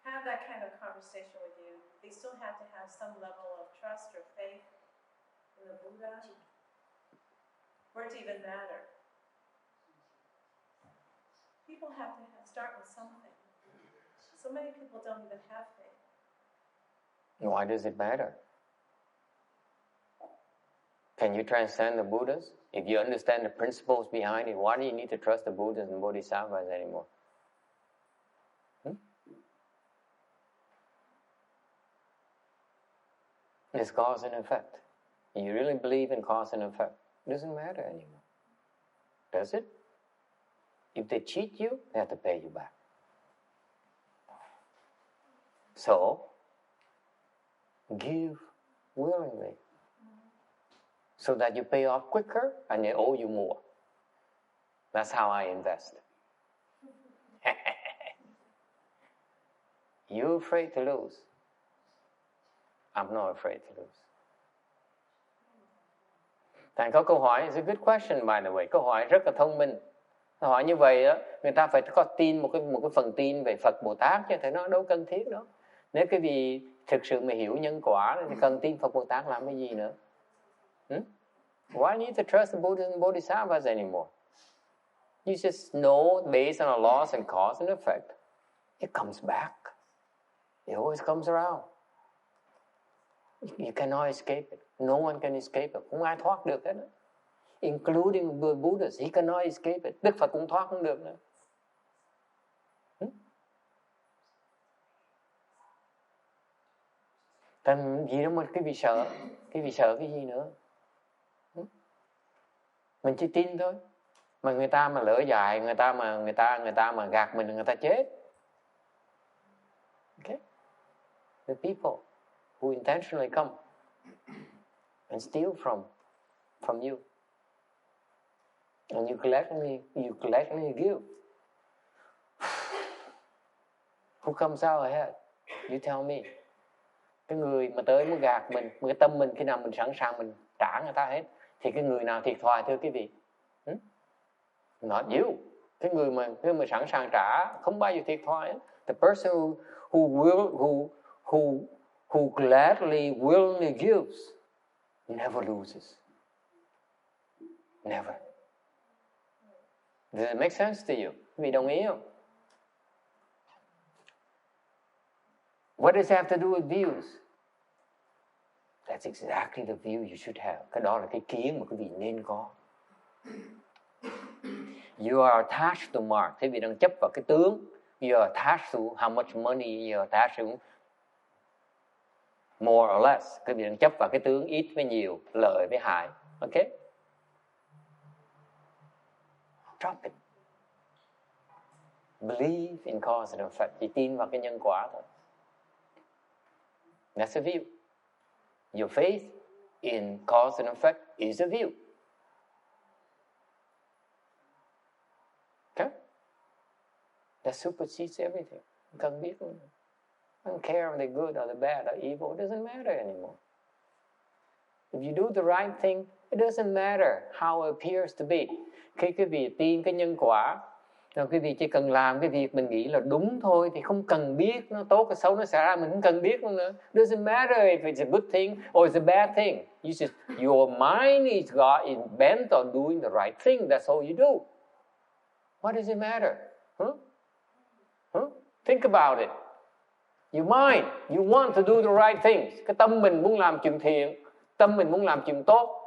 have that kind of conversation with you, they still have to have some level of trust or faith in the Buddha for it to even matter? People have to start with something. So many people don't even have faith. Why does it matter? Can you transcend the Buddhas? If you understand the principles behind it, why do you need to trust the Buddhas and Bodhisattvas anymore? It's cause and effect. You really believe in cause and effect. It doesn't matter anymore. Does it? If they cheat you, they have to pay you back. So, give willingly. So that you pay off quicker and they owe you more. That's how I invest. You're afraid to lose. I'm not afraid to lose. Thành có câu hỏi, it's a good question by the way, câu hỏi rất là thông minh. Hỏi như vậy á, người ta phải có tin một cái phần tin về Phật Bồ Tát chứ, thì nó đâu cần thiết đâu. Nếu cái gì thực sự mà hiểu nhân quả thì cần tin Phật Bồ Tát làm cái gì nữa? Why need to trust the Buddha and Bodhisattvas anymore? You just know based on a laws and cause and effect. It comes back. It always comes around. You cannot escape it. No one can escape it. Không ai thoát được hết. Including the Buddhas, he cannot escape it. Đức Phật cũng thoát không được nữa. Thành gì đó mà cái vị sợ cái gì nữa? Mình chỉ tin thôi. Mà người ta mà lỡ dại, người ta mà gạt mình, người ta chết. Okay? The people who intentionally come and steal from you. And you gladly give. Who comes out ahead? You tell me. Cái người mà tới muốn gạt mình, cái tâm mình khi nào mình sẵn sàng mình trả người ta hết, thì cái người nào thiệt thòi thưa quý vị? Not you. Cái người mà sẵn sàng trả không bao giờ thiệt thòi. The person who gladly, willingly gives never loses. Never. Does it make sense to you? Quý vị đồng ý không? What does it have to do with views? That's exactly the view you should have. Cái đó là cái kiến mà quý vị nên có. You are attached to mark. Quý vị đang chấp vào cái tướng. You are attached to how much money you are attached to. More or less. Quý vị đang chấp vào cái tướng ít với nhiều, lợi với hại. Okay? Drop it. Believe in cause and effect. Chỉ tin vào cái nhân quả thôi. That's a view. Your faith in cause and effect is a view. Okay? That supersedes everything. Không cần biết nữa. I don't care if they're good or they're bad or evil. It doesn't matter anymore. If you do the right thing, it doesn't matter how it appears to be. Khi quý vị tin cái nhân quả, rồi quý vị chỉ cần làm cái việc mình nghĩ là đúng thôi, thì không cần biết nó tốt hay xấu nó xảy ra, mình không cần biết nữa. Doesn't matter if it's a good thing or it's a bad thing. Your mind is bent on doing the right thing. That's all you do. What does it matter? Think about it. Your mind, you want to do the right things. Cái tâm mình muốn làm chuyện thiện, tâm mình muốn làm chuyện tốt,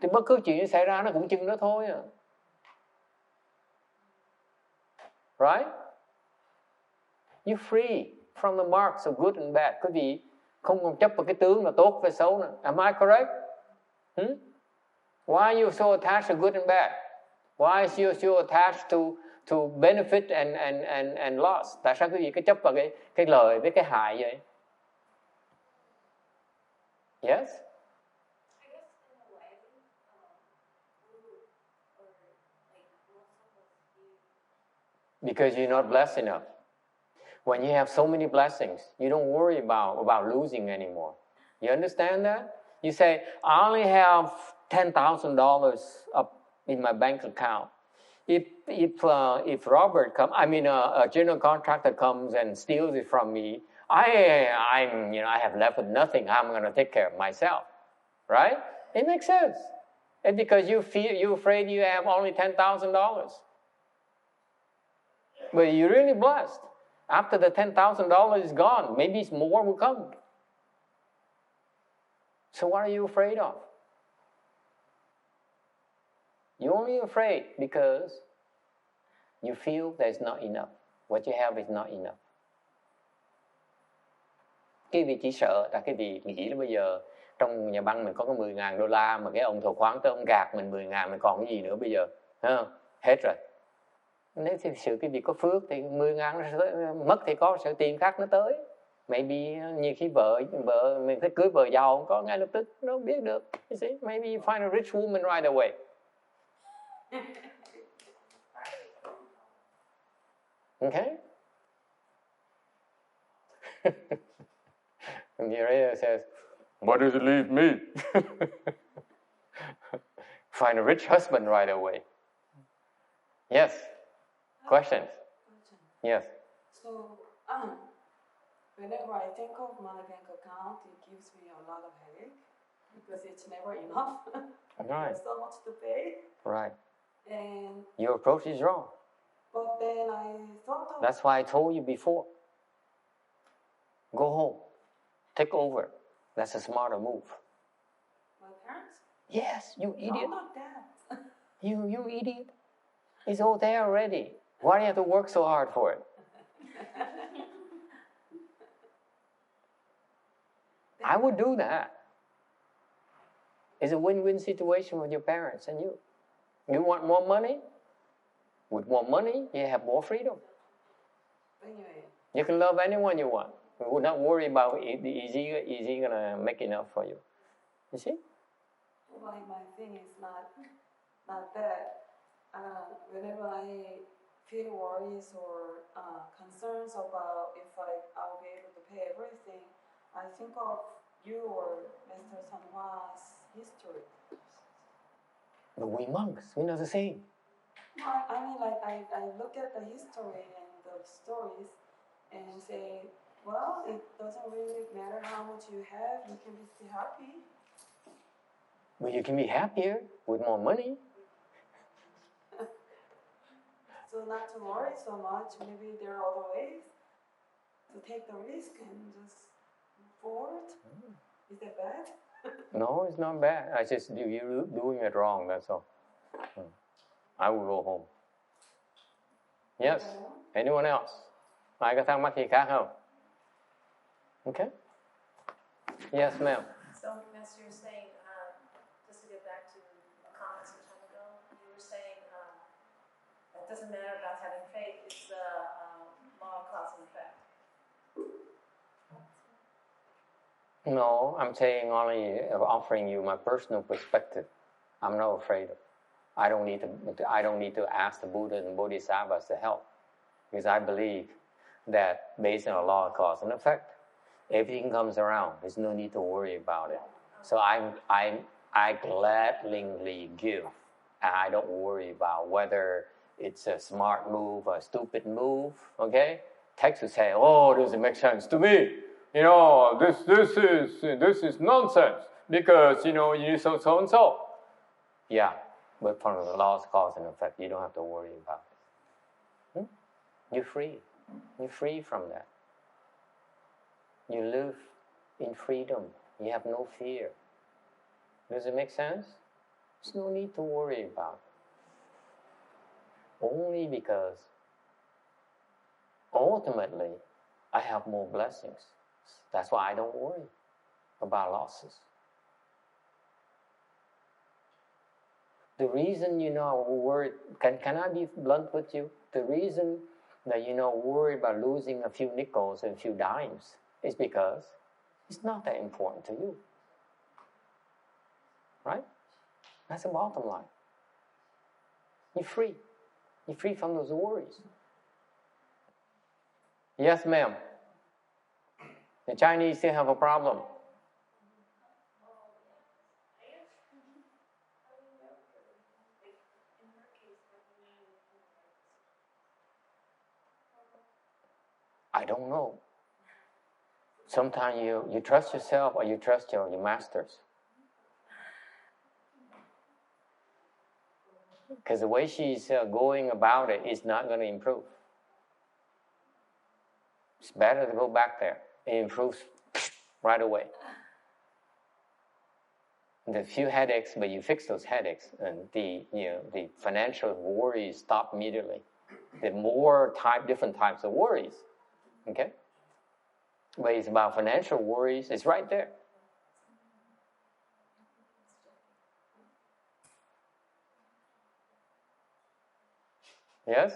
thì bất cứ chuyện xảy ra nó cũng chừng đó thôi à. Right? You're free from the marks of good and bad. Quý vị không còn chấp vào cái tướng là tốt và xấu nữa. Am I correct? Why are you so attached to good and bad? Why is you so attached to benefit and loss? Tại sao quý vị cứ chấp vào cái lợi với cái hại vậy? Yes? Because you're not blessed enough. When you have so many blessings, you don't worry about losing anymore. You understand that? You say, I only have $10,000 up in my bank account. If Robert comes, a general contractor comes and steals it from me, I have left with nothing. I'm going to take care of myself, right? It makes sense. And because you're afraid you have only $10,000. But you're really blessed. After the $10,000 is gone, maybe more will come. So what are you afraid of? You're only afraid because you feel there's not enough. What you have is not enough. Cái vị chỉ sợ là cái vị nghĩ là bây giờ trong nhà băng mình có $10,000 mà cái ông thầu khoán tới ông gạt mình 10,000, mình còn cái gì nữa bây giờ? Hết rồi. Nếu thực sự cái việc có phước thì 10,000 mất thì có sự tiền khác nó tới. Maybe nhiều khi vợ mình phải cưới vợ giàu không có ngay lập tức nó biết được. You see? Maybe you find a rich woman right away. Okay? And the other says, what does it leave me? Find a rich husband right away. Yes. Questions? Yes. So, whenever I think of my bank account, it gives me a lot of headache because it's never enough. Right. There's so much to pay. Right. And Your approach is wrong. but then I thought of That's why I told you before. Go home. Take over. That's a smarter move. my parents. Yes, you No, idiot. not that. You idiot. It's all there already. Why do you have to work so hard for it? I would do that. It's a win-win situation with your parents and you. You want more money? With more money, you have more freedom. Anyway, You can love anyone you want. You would not worry about is he gonna make enough for you. You see? my thing is not that. Whenever I feel worries or concerns about if I'll be able to pay everything, I think of you or Mr. Sanwa's history. But we monks, we're not the same. I mean, like, I look at the history and the stories and say, well, it doesn't really matter how much you have, you can be still happy. But you can be happier with more money. So not to worry so much, maybe there are other ways to take the risk and just move forward. Is that bad? No, it's not bad. I just you're doing it wrong, that's all. I will go home. Yes. Anyone else? Ai có thắc mắc gì khác không? Okay. Yes, ma'am. So, Master, you're saying, just to get back to a comment some time ago, you were saying it doesn't matter about having faith, it's the law of cause and effect. No, I'm saying only offering you my personal perspective. I'm not afraid of it. I don't need to ask the Buddha and Bodhisattvas to help, because I believe that based on the law of cause and effect, everything comes around. There's no need to worry about it. So I gladly give, and I don't worry about whether it's a smart move or a stupid move. Okay, text will say, "Oh, doesn't make sense to me. You know, this is nonsense because you know you so and so." Yeah, but from the law of cause and effect, you don't have to worry about it. You're free. You're free from that. You live in freedom. You have no fear. Does it make sense? There's no need to worry about it. Only because ultimately I have more blessings. That's why I don't worry about losses. The reason worry, can I be blunt with you? The reason that worry about losing a few nickels and a few dimes is because it's not that important to you. Right? That's the bottom line. You're free. You're free from those worries. Yes, ma'am. The Chinese still have a problem. I don't know. Sometimes you trust yourself or you trust your masters. Because the way she's going about it is not going to improve. It's better to go back there. It improves right away. The few headaches, but you fix those headaches, and the financial worries stop immediately. The more different types of worries, okay? But it's about financial worries. It's right there. Yes?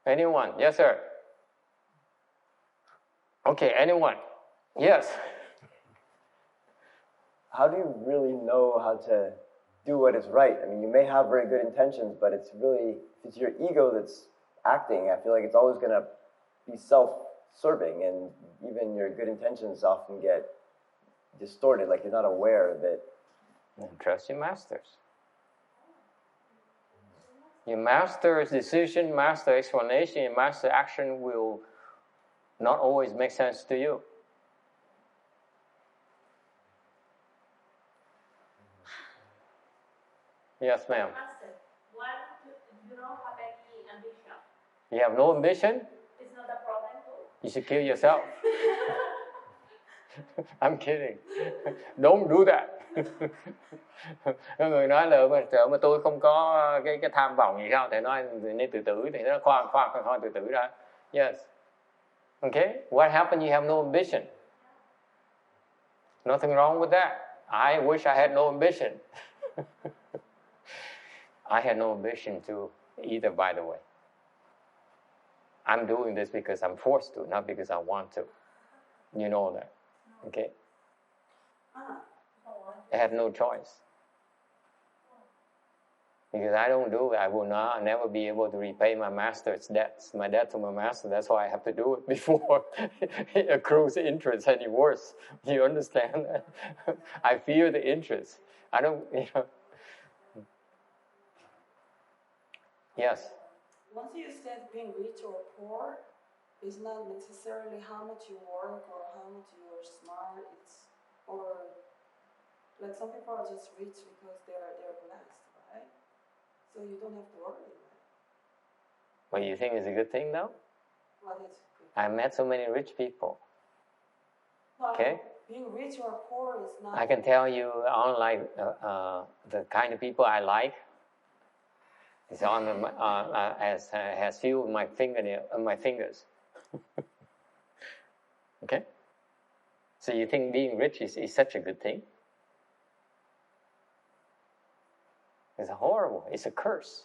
Anyone? Yes, sir. Okay, anyone? Yes. How do you really know how to do what is right? I mean, you may have very good intentions, but it's your ego that's acting. I feel like it's always going to be serving, and even your good intentions often get distorted, like you're not aware that. Trust your masters. Your master's decision, master explanation, and master action will not always make sense to you. Yes, ma'am. Master, what you don't have any ambition? You have no ambition? It's not a problem. You should kill yourself. I'm kidding. Don't do that. Có người nói là mà tôi không có cái tham vọng gì sao, thì nói nên tự tử, thì nó khoan tự tử ra. Yes. Okay. What happened? You have no ambition. Nothing wrong with that. I wish I had no ambition. I had no ambition to either, by the way. I'm doing this because I'm forced to, not because I want to. You know that. Okay? I had no choice. Because I don't do it, I will never be able to repay my master's debts. My debt to my master, that's why I have to do it before it accrues interest any worse. You understand that? I fear the interest. I don't, Yes? Once you said being rich or poor, it's not necessarily how much you work or how much you're smart. It's, or like some people are just rich because they're blessed, right? So you don't have to worry. Right? Well, you think it's a good thing, though? What is good? I met so many rich people. No, Okay? Being rich or poor is not. I can tell you, unlike the kind of people I like, it's on has few of my fingers. Okay? So you think being rich is such a good thing? It's horrible. It's a curse.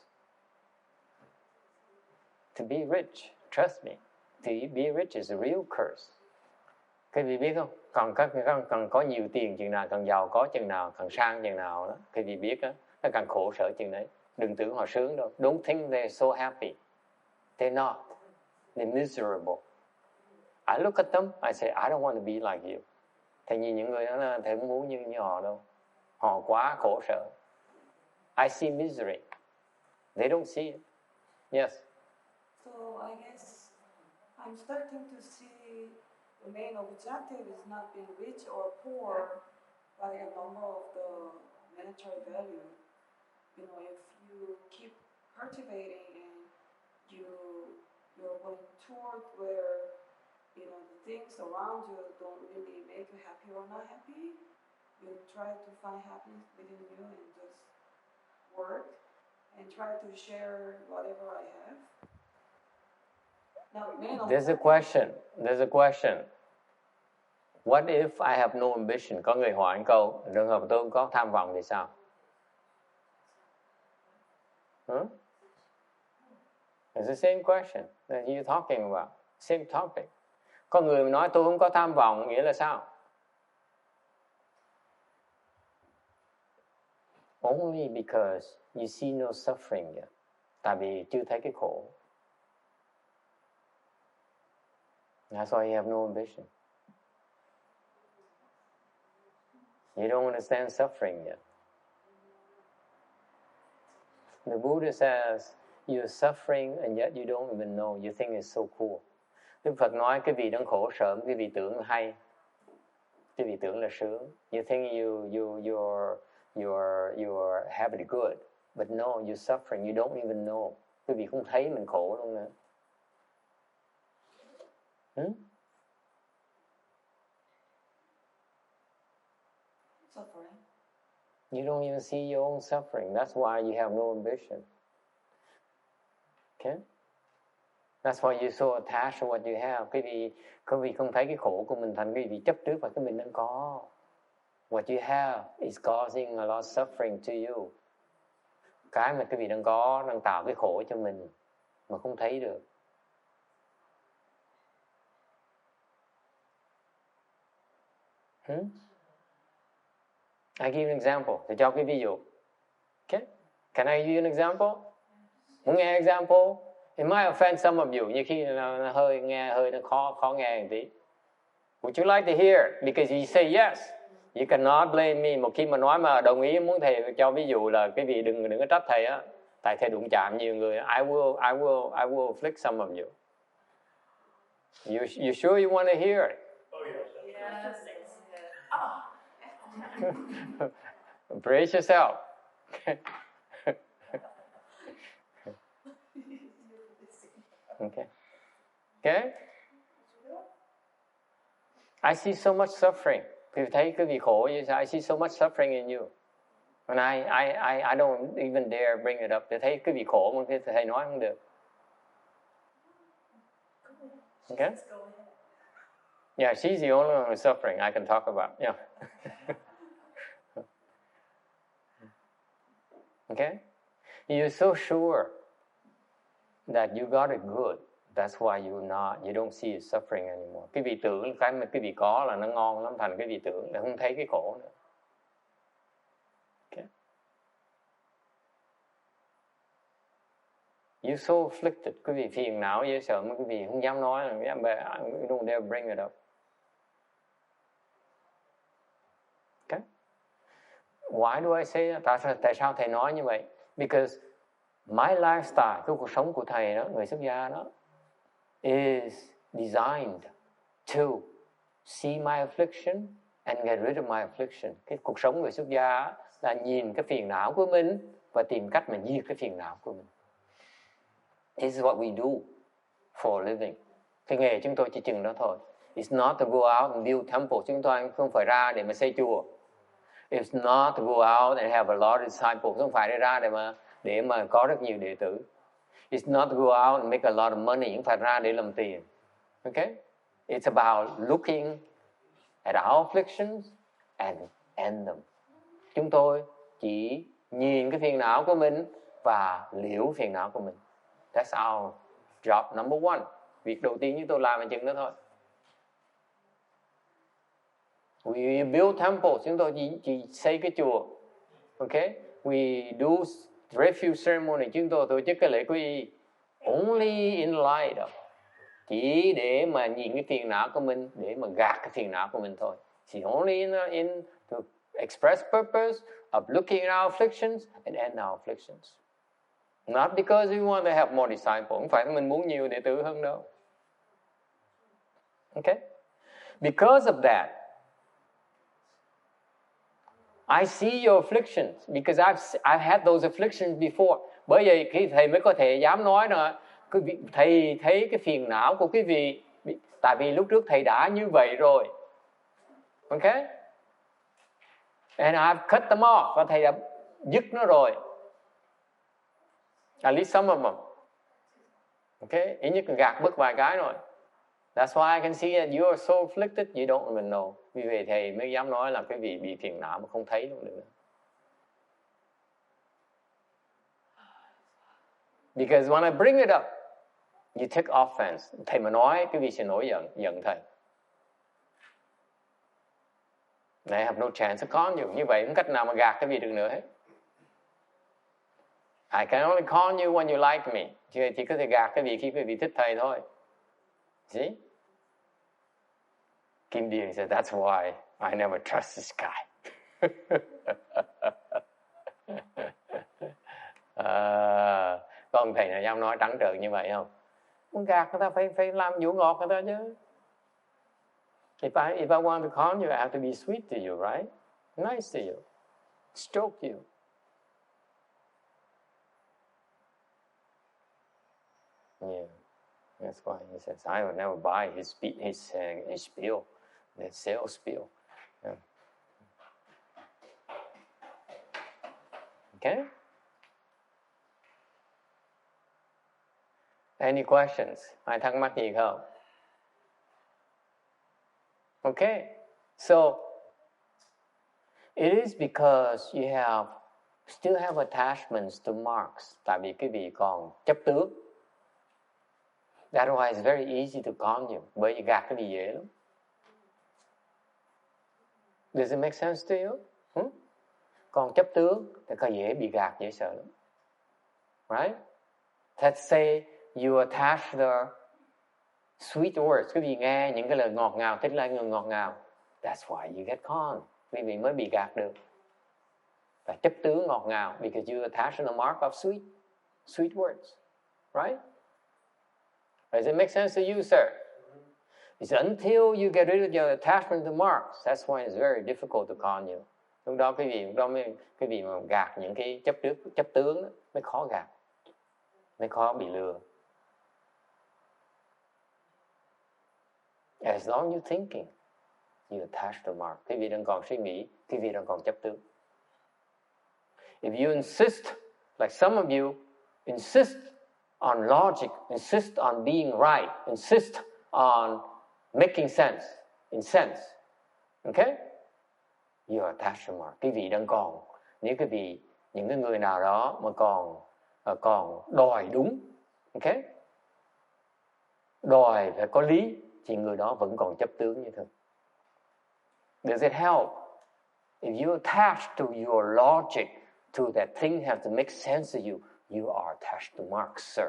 To be rich, trust me, to be rich is a real curse. Quý vị biết không? Càng có nhiều tiền chừng nào, càng giàu có chừng nào, càng sang chừng nào đó. Quý vị biết đó, nó càng khổ sở chừng đấy. Đừng tưởng họ sướng đâu. Don't think they're so happy. They're not. They're miserable. I look at them, I say, I don't want to be like you. Thầy nhìn những người đó là thầy không muốn như họ đâu. Họ quá khổ sở. I see misery. They don't see it. Yes? So I guess I'm starting to see the main objective is not being rich or poor by a number of the monetary value. You know, if you keep cultivating and you're going toward where, you know, the things around you don't really make you happy or not happy, you try to find happiness within you and just work and try to share whatever I have. Now, There's a question. What if I have no ambition? Có người hỏi câu, trường hợp tôi không có tham vọng thì sao? It's the same question that you're talking about. Same topic. Có người nói tôi không có tham vọng, nghĩa là sao? Only because you see no suffering yet. Tại vì chưa thấy cái khổ. That's why you have no ambition. You don't understand suffering yet. The Buddha says, you're suffering and yet you don't even know. You think it's so cool. Đức Phật nói cái vị đang khổ sở, cái vị tưởng là hay. Cái vị tưởng là sướng. You think you're happy good. But no, you're suffering. You don't even know. Cái vị không thấy mình khổ luôn nữa. Suffering. You don't even see your own suffering. That's why you have no ambition. Okay? That's why you're so attached to what you have. Cái vì không thấy cái khổ của mình, thành cái vì chấp trước vào cái mình đang có. What you have is causing a lot of suffering to you. Cái mà cái vị đang có đang tạo cái khổ cho mình mà không thấy được. I give you an example. Để cho cái ví dụ. Okay? Can I give you an example? Muốn nghe example? It might offend some of you, như khi nó hơi nó khó nghe một tí. Would you like to hear? Because you say yes. You cannot blame me. Một khi mà nói mà đồng ý, muốn thầy cho ví dụ là cái vị đừng có trách thầy á, tại thầy đụng chạm nhiều người. I will afflict some of you. You sure you want to hear it? Oh yes. Yes. Brace yourself. Okay. Okay. I see so much suffering. Thì thấy cái vị khổ như sao? I see so much suffering in you. And I don't even dare bring it up. Thì thấy cái vị khổ mà cái thầy nói không được. Okay. Yeah, she's the only one who's suffering I can talk about. Yeah. Okay? You're so sure that you got it good. That's why you don't see it suffering anymore. Cái vị tưởng, cái mà cái vị có là nó ngon lắm, thành cái vị tưởng là không thấy cái khổ nữa. Okay? You're so afflicted. Cái vị phiền não dễ sợ mà cái vị không dám nói là you don't dare bring it up. Okay? Why do I say that? Tại sao thầy nói như vậy? Because my lifestyle, cái cuộc sống của thầy đó, người xuất gia đó, is designed to see my affliction and get rid of my affliction. Cái cuộc sống người xuất gia là nhìn cái phiền não của mình và tìm cách mà diệt cái phiền não của mình. This is what we do for a living. Cái nghề chúng tôi chỉ chừng đó thôi. It's not to go out and build temple. Chúng tôi không phải ra để mà xây chùa. It's not to go out and have a lot of disciples. Không phải ra để mà có rất nhiều đệ tử. It's not to go out and make a lot of money. Không phải ra để làm tiền. Okay? It's about looking at our afflictions and end them. Chúng tôi chỉ nhìn cái phiền não của mình và liễu phiền não của mình. That's our job number one. Việc đầu tiên chúng tôi làm là chừng đó thôi. We build temples. Chúng tôi chỉ xây cái chùa. Okay? We do refuge ceremony. Chúng tôi tổ chức cái lễ quy y. Only in light of. Chỉ để mà nhìn cái phiền não của mình, để mà gạt cái phiền não của mình thôi. Chỉ only in to express purpose of looking at our afflictions and end our afflictions. Not because we want to have more disciples. Không phải mình muốn nhiều đệ tử hơn đâu. Okay? Because of that, I see your afflictions because I've had those afflictions before. Bởi vậy khi thầy mới có thể dám nói là thầy thấy cái phiền não của quý vị, tại vì lúc trước thầy đã như vậy rồi. Okay? And I've cut them off. Và thầy đã dứt nó rồi. At least some of them. Okay? Ít nhất gạt bớt vài cái rồi. That's why I can see that you are so afflicted you don't even know. Vì vậy thầy mới dám nói là cái vị bị phiền não mà không thấy luôn được. Because when I bring it up, you take offense. Thầy mà nói cái vị sẽ nổi giận thầy. I have no chance to con you. Như vậy không cách nào mà gạt cái vị được nữa hết. I can only con you when you like me. Chỉ có thể gạt cái vị khi cái vị thích thầy thôi. See? Kim Điền said, that's why I never trust this guy. Có ông thầy nào dám nói trắng trợn như vậy không? Muốn gạt người ta phải làm dụ ngọt người ta chứ. If I want to con you, I have to be sweet to you, right? Nice to you. Stroke you. Yeah. That's why he says, I will never buy his spiel, the sales spiel. Yeah. Okay? Any questions? Ai thắc mắc gì không? Okay. So, it is because you still have attachments to marks. Tại vì cái vị còn chấp tướng. That's why it's very easy to con you. Bởi vì gạt cái gì dễ lắm. Does it make sense to you? Còn chấp tướng thì có dễ bị gạt, dễ sợ lắm. Right? Let's say You attach the sweet words. Quý vị nghe những cái lời ngọt ngào, thích là người ngọt ngào. That's why you get con. Quý vị mới bị gạt được. Và chấp tướng ngọt ngào, because you attach the mark of sweet words. Right? Does it make sense to you, sir? It's until you get rid of your attachment to marks, that's why it's very difficult to con you. Lúc đó quý vị mà gạt những cái chấp tướng đó, mới khó gạt, mới khó bị lừa. As long as you're thinking, you attach the mark. Quý vị đang còn suy nghĩ, quý vị đang còn chấp tướng. If you insist, like some of you, insist on logic, insist on being right, insist on making sense, in sense, okay? You are attached to mark. Quý vị đang còn, nếu quý vị, những cái người nào đó mà còn đòi đúng, okay? Đòi phải có lý, thì người đó vẫn còn chấp tướng như thường. Does it help? If you attach to your logic, to that thing has to make sense to you, you are attached to marks, sir.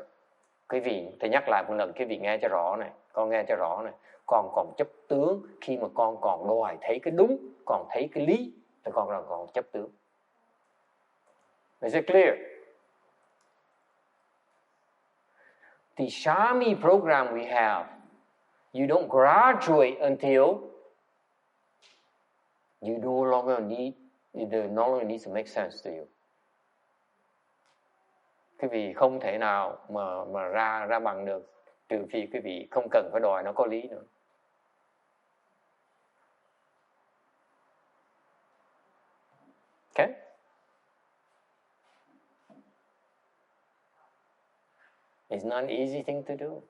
Quý vị, tôi nhắc lại một lần, quý vị nghe cho rõ này, con nghe cho rõ này. Con còn chấp tướng khi mà con còn đòi thấy cái đúng, còn thấy cái lý, thì con còn chấp tướng. Is it clear? The Shami program we have, you don't graduate until you no longer need to make sense to you. Quý vị không thể nào mà ra bằng được, trừ phi quý vị không cần phải đòi nó có lý nữa. Okay? It's not an easy thing to do.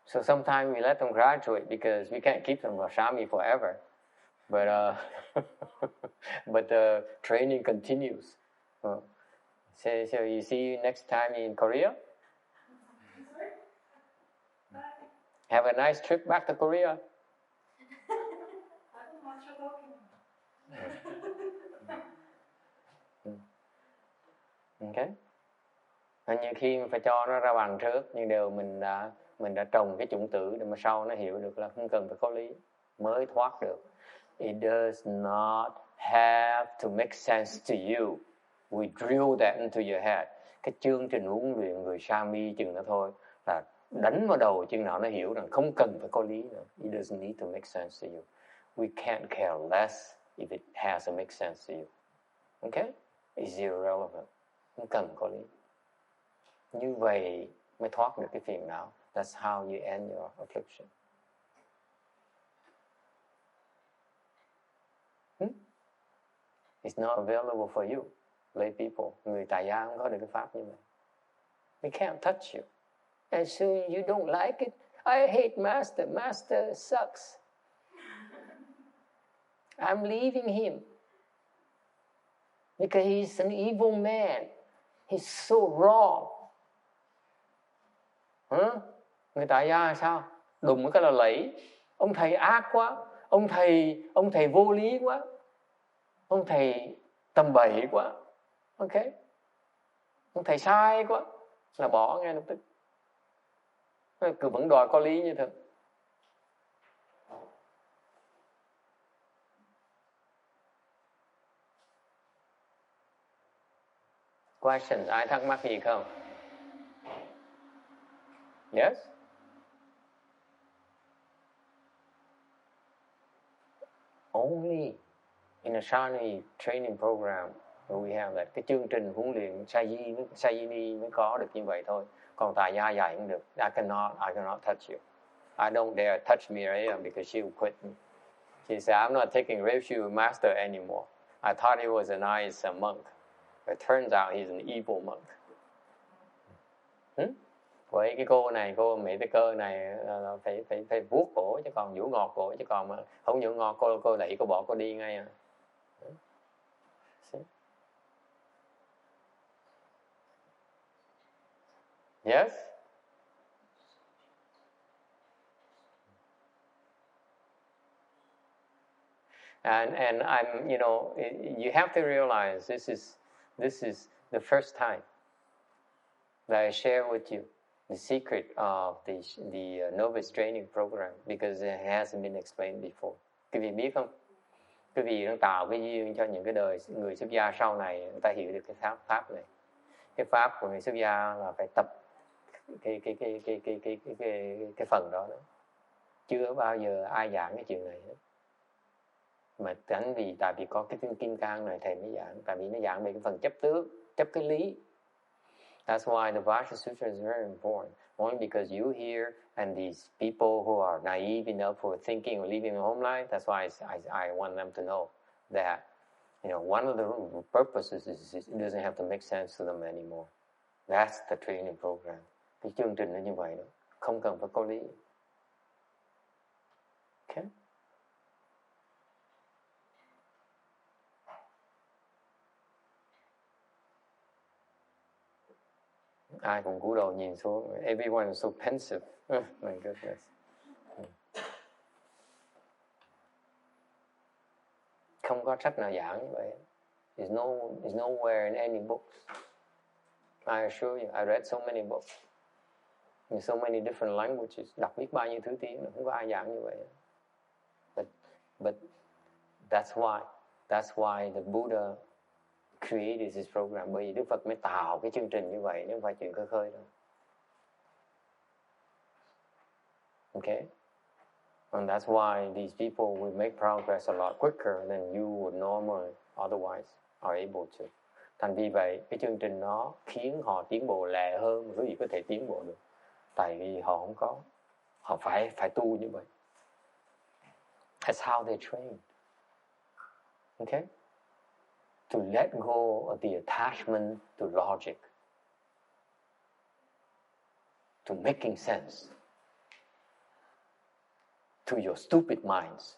So sometimes we let them graduate because we can't keep them Shami forever. But the training continues. So you see you next time in Korea? Have a nice trip back to Korea. Okay. Như khi phải cho nó ra bằng trước, nhưng đều mình đã trồng cái chủng tử để mà sau nó hiểu được là không cần phải có lý mới thoát được. It does not have to make sense to you. We drill that into your head. Cái chương trình huấn luyện người Shami chừng đó thôi, là đánh vào đầu chừng nào nó hiểu rằng không cần phải có lý nữa. It doesn't need to make sense to you. We can't care less if it has to make sense to you. Okay? It's irrelevant. Không cần có lý. Như vậy mới thoát được cái phiền não. That's how you end your affliction. It's not available for you, lay people. Người tại gia không có được cái pháp như vậy. We can't touch you. As soon as you don't like it, I hate Master. Master sucks. I'm leaving him. Because he's an evil man. He's so wrong. Người tại gia sao? Đùng cái là lẫy. Ông thầy ác quá. Ông thầy vô lý quá. Ông thầy tầm bậy quá. Ok. Ông thầy sai quá. Là bỏ ngay lập tức. Cứ vẫn đòi có lý như thế. Questions? Ai thắc mắc gì không? Yes? Only in a Shani training program we have that. Cái chương trình huấn luyện Sayini mới có được như vậy thôi. Còn tại gia dạy không được. I cannot touch you. I don't dare touch Mireya because she will quit me. She said, I'm not taking refuge master anymore. I thought he was a nice monk. But it turns out he's an evil monk. Với cái cô này, cô Mỹ Tây Cơ này phải vuốt cổ chứ còn vũ ngọt cổ, chứ còn mà không vũ ngọt cô đẩy cô bỏ cô đi ngay à. Yes? And I'm, you have to realize this is the first time. that I share with you the secret of the novice training program because it hasn't been explained before. Quý vị biết không? Quý vị đang tạo cái duyên cho những cái đời người xuất gia sau này người ta hiểu được cái pháp này. Cái pháp của người xuất gia là phải tập cái phần đó. Chưa bao giờ ai giảng cái chuyện này hết. Mà tại vì có cái kim cang này thầy mới giảng, tại vì nó giảng về cái phần chấp tướng, chấp cái lý. That's why the Vajra Sutra is very important. Only because you hear and these people who are naive enough for thinking or living a home life, that's why I want them to know that, one of the purposes is it doesn't have to make sense to them anymore. That's the training program. Cái chương trình nó như vậy đó, không cần phải có lý. Okay? Ai cũng cúi đầu nhìn xuống. Everyone is so pensive. My goodness. Không có sách nào giảng như vậy. It's nowhere in any books. I assure you, I read so many books in so many different languages. Đọc biết bao nhiêu thứ tiếng, không có ai giảng như vậy. But that's why the Buddha created this program, bởi vì Đức Phật mới tạo cái chương trình như vậy, nếu không phải chuyện khơi khơi đâu. Okay? And that's why these people will make progress a lot quicker than you would normally otherwise are able to. Thành vì vậy, cái chương trình nó khiến họ tiến bộ lẹ hơn mà quý vị có thể tiến bộ được. Tại vì họ không có, họ phải tu như vậy. That's how they train. Okay? To let go of the attachment to logic, to making sense, to your stupid minds.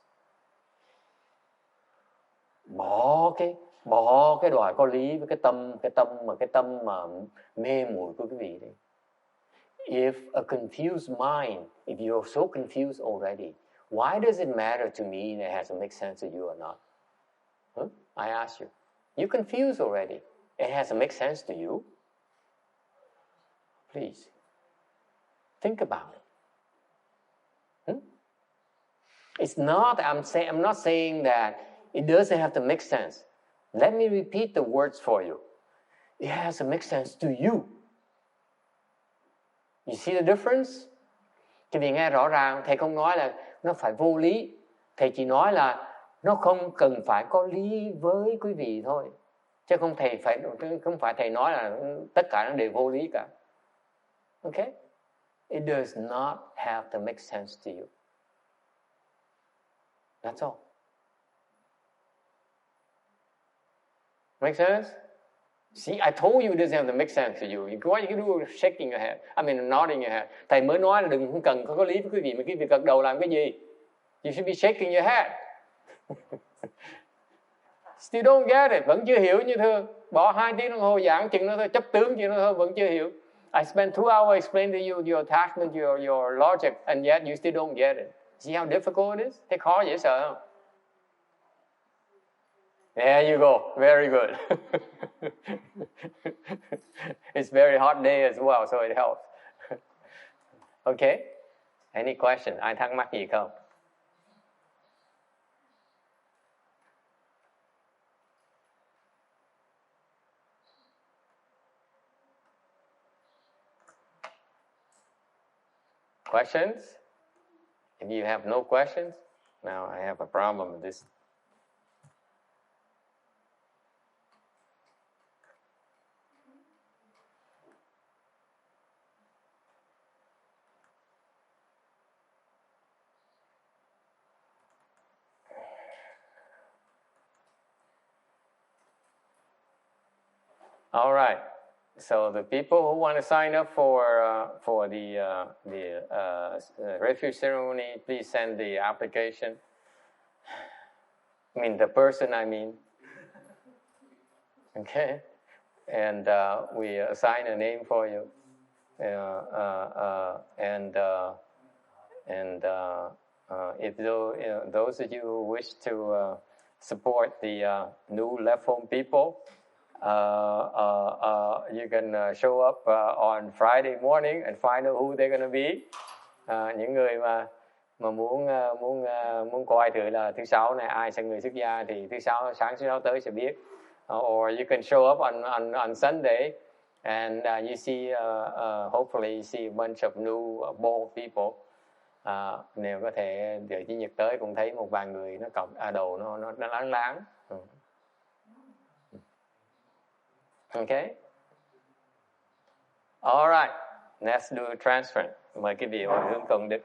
Bỏ cái đòi có lý với cái tâm mà mê muội của quý vị đi. If a confused mind, if you're so confused already, why does it matter to me that it has to make sense to you or not? I ask you. You're confused already. It has to make sense to you. Please, think about it. It's not. I'm not saying that it doesn't have to make sense. Let me repeat the words for you. It has to make sense to you. You see the difference? Quý vị nghe rõ ràng, thầy không nói là nó phải vô lý. Thầy chỉ nói là nó không cần phải có lý với quý vị thôi. Chứ không phải thầy nói là tất cả nó đều vô lý cả. Okay? It does not have to make sense to you. That's all. Make sense? See, I told you it doesn't have to make sense to you. Why you do shaking your head? I mean, nodding your head. Thầy mới nói là không cần có lý với quý vị, mà quý vị gật đầu làm cái gì? You should be shaking your head. Still don't get it. Vẫn chưa hiểu như thưa. Bỏ 2 tiếng đồng hồ giảng chừng nó thôi, chấp tướng chừng nó thôi, vẫn chưa hiểu. I spent 2 hours explaining to you your attachment, your logic, and yet you still don't get it. See how difficult it is? Thế khó dễ sợ không? There you go. Very good. It's very hot day as well, so it helps. Okay? Any question? Ai thắc mắc gì không? Questions? If you have no questions, now I have a problem with this. All right. So the people who want to sign up for the refuge ceremony, please send the application. I mean the person. Okay, and we assign a name for you. If those of you who wish to support the new left home people, you can show up on Friday morning and find out who they're gonna be. Những người mà muốn coi thử là thứ sáu này ai sẽ người xuất gia thì sáng thứ sáu tới sẽ biết. Or you can show up on Sunday and you see hopefully you see a bunch of new bold people. Nếu có thể đợi Chủ nhật tới cũng thấy một vài người nó cộng đồ nó láng. Okay. All right. Let's do a transference. Mời cái vị Hòa Hương Công Đức.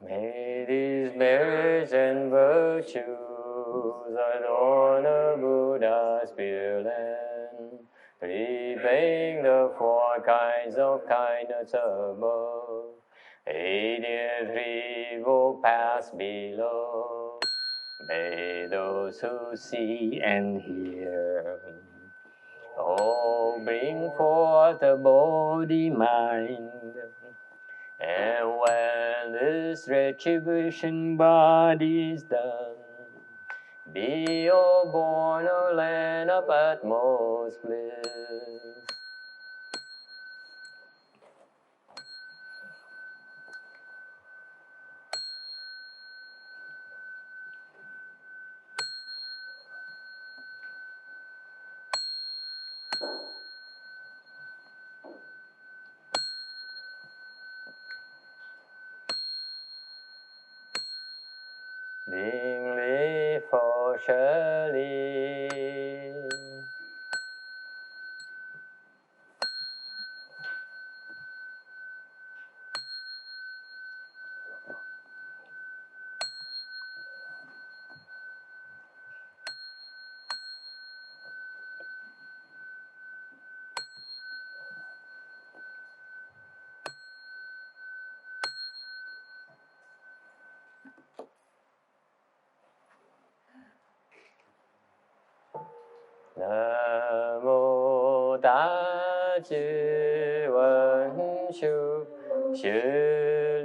May these merits and virtues adorn the Buddha's Pure Land, repaying the four kinds of kindness above, aiding threefold paths below. May those who see and hear all bring forth a Bodhi mind. And when this retribution body is done, be all born a land of utmost bliss. Being lit for Shirley. Nam mô Ta Chư Văn Sư Sư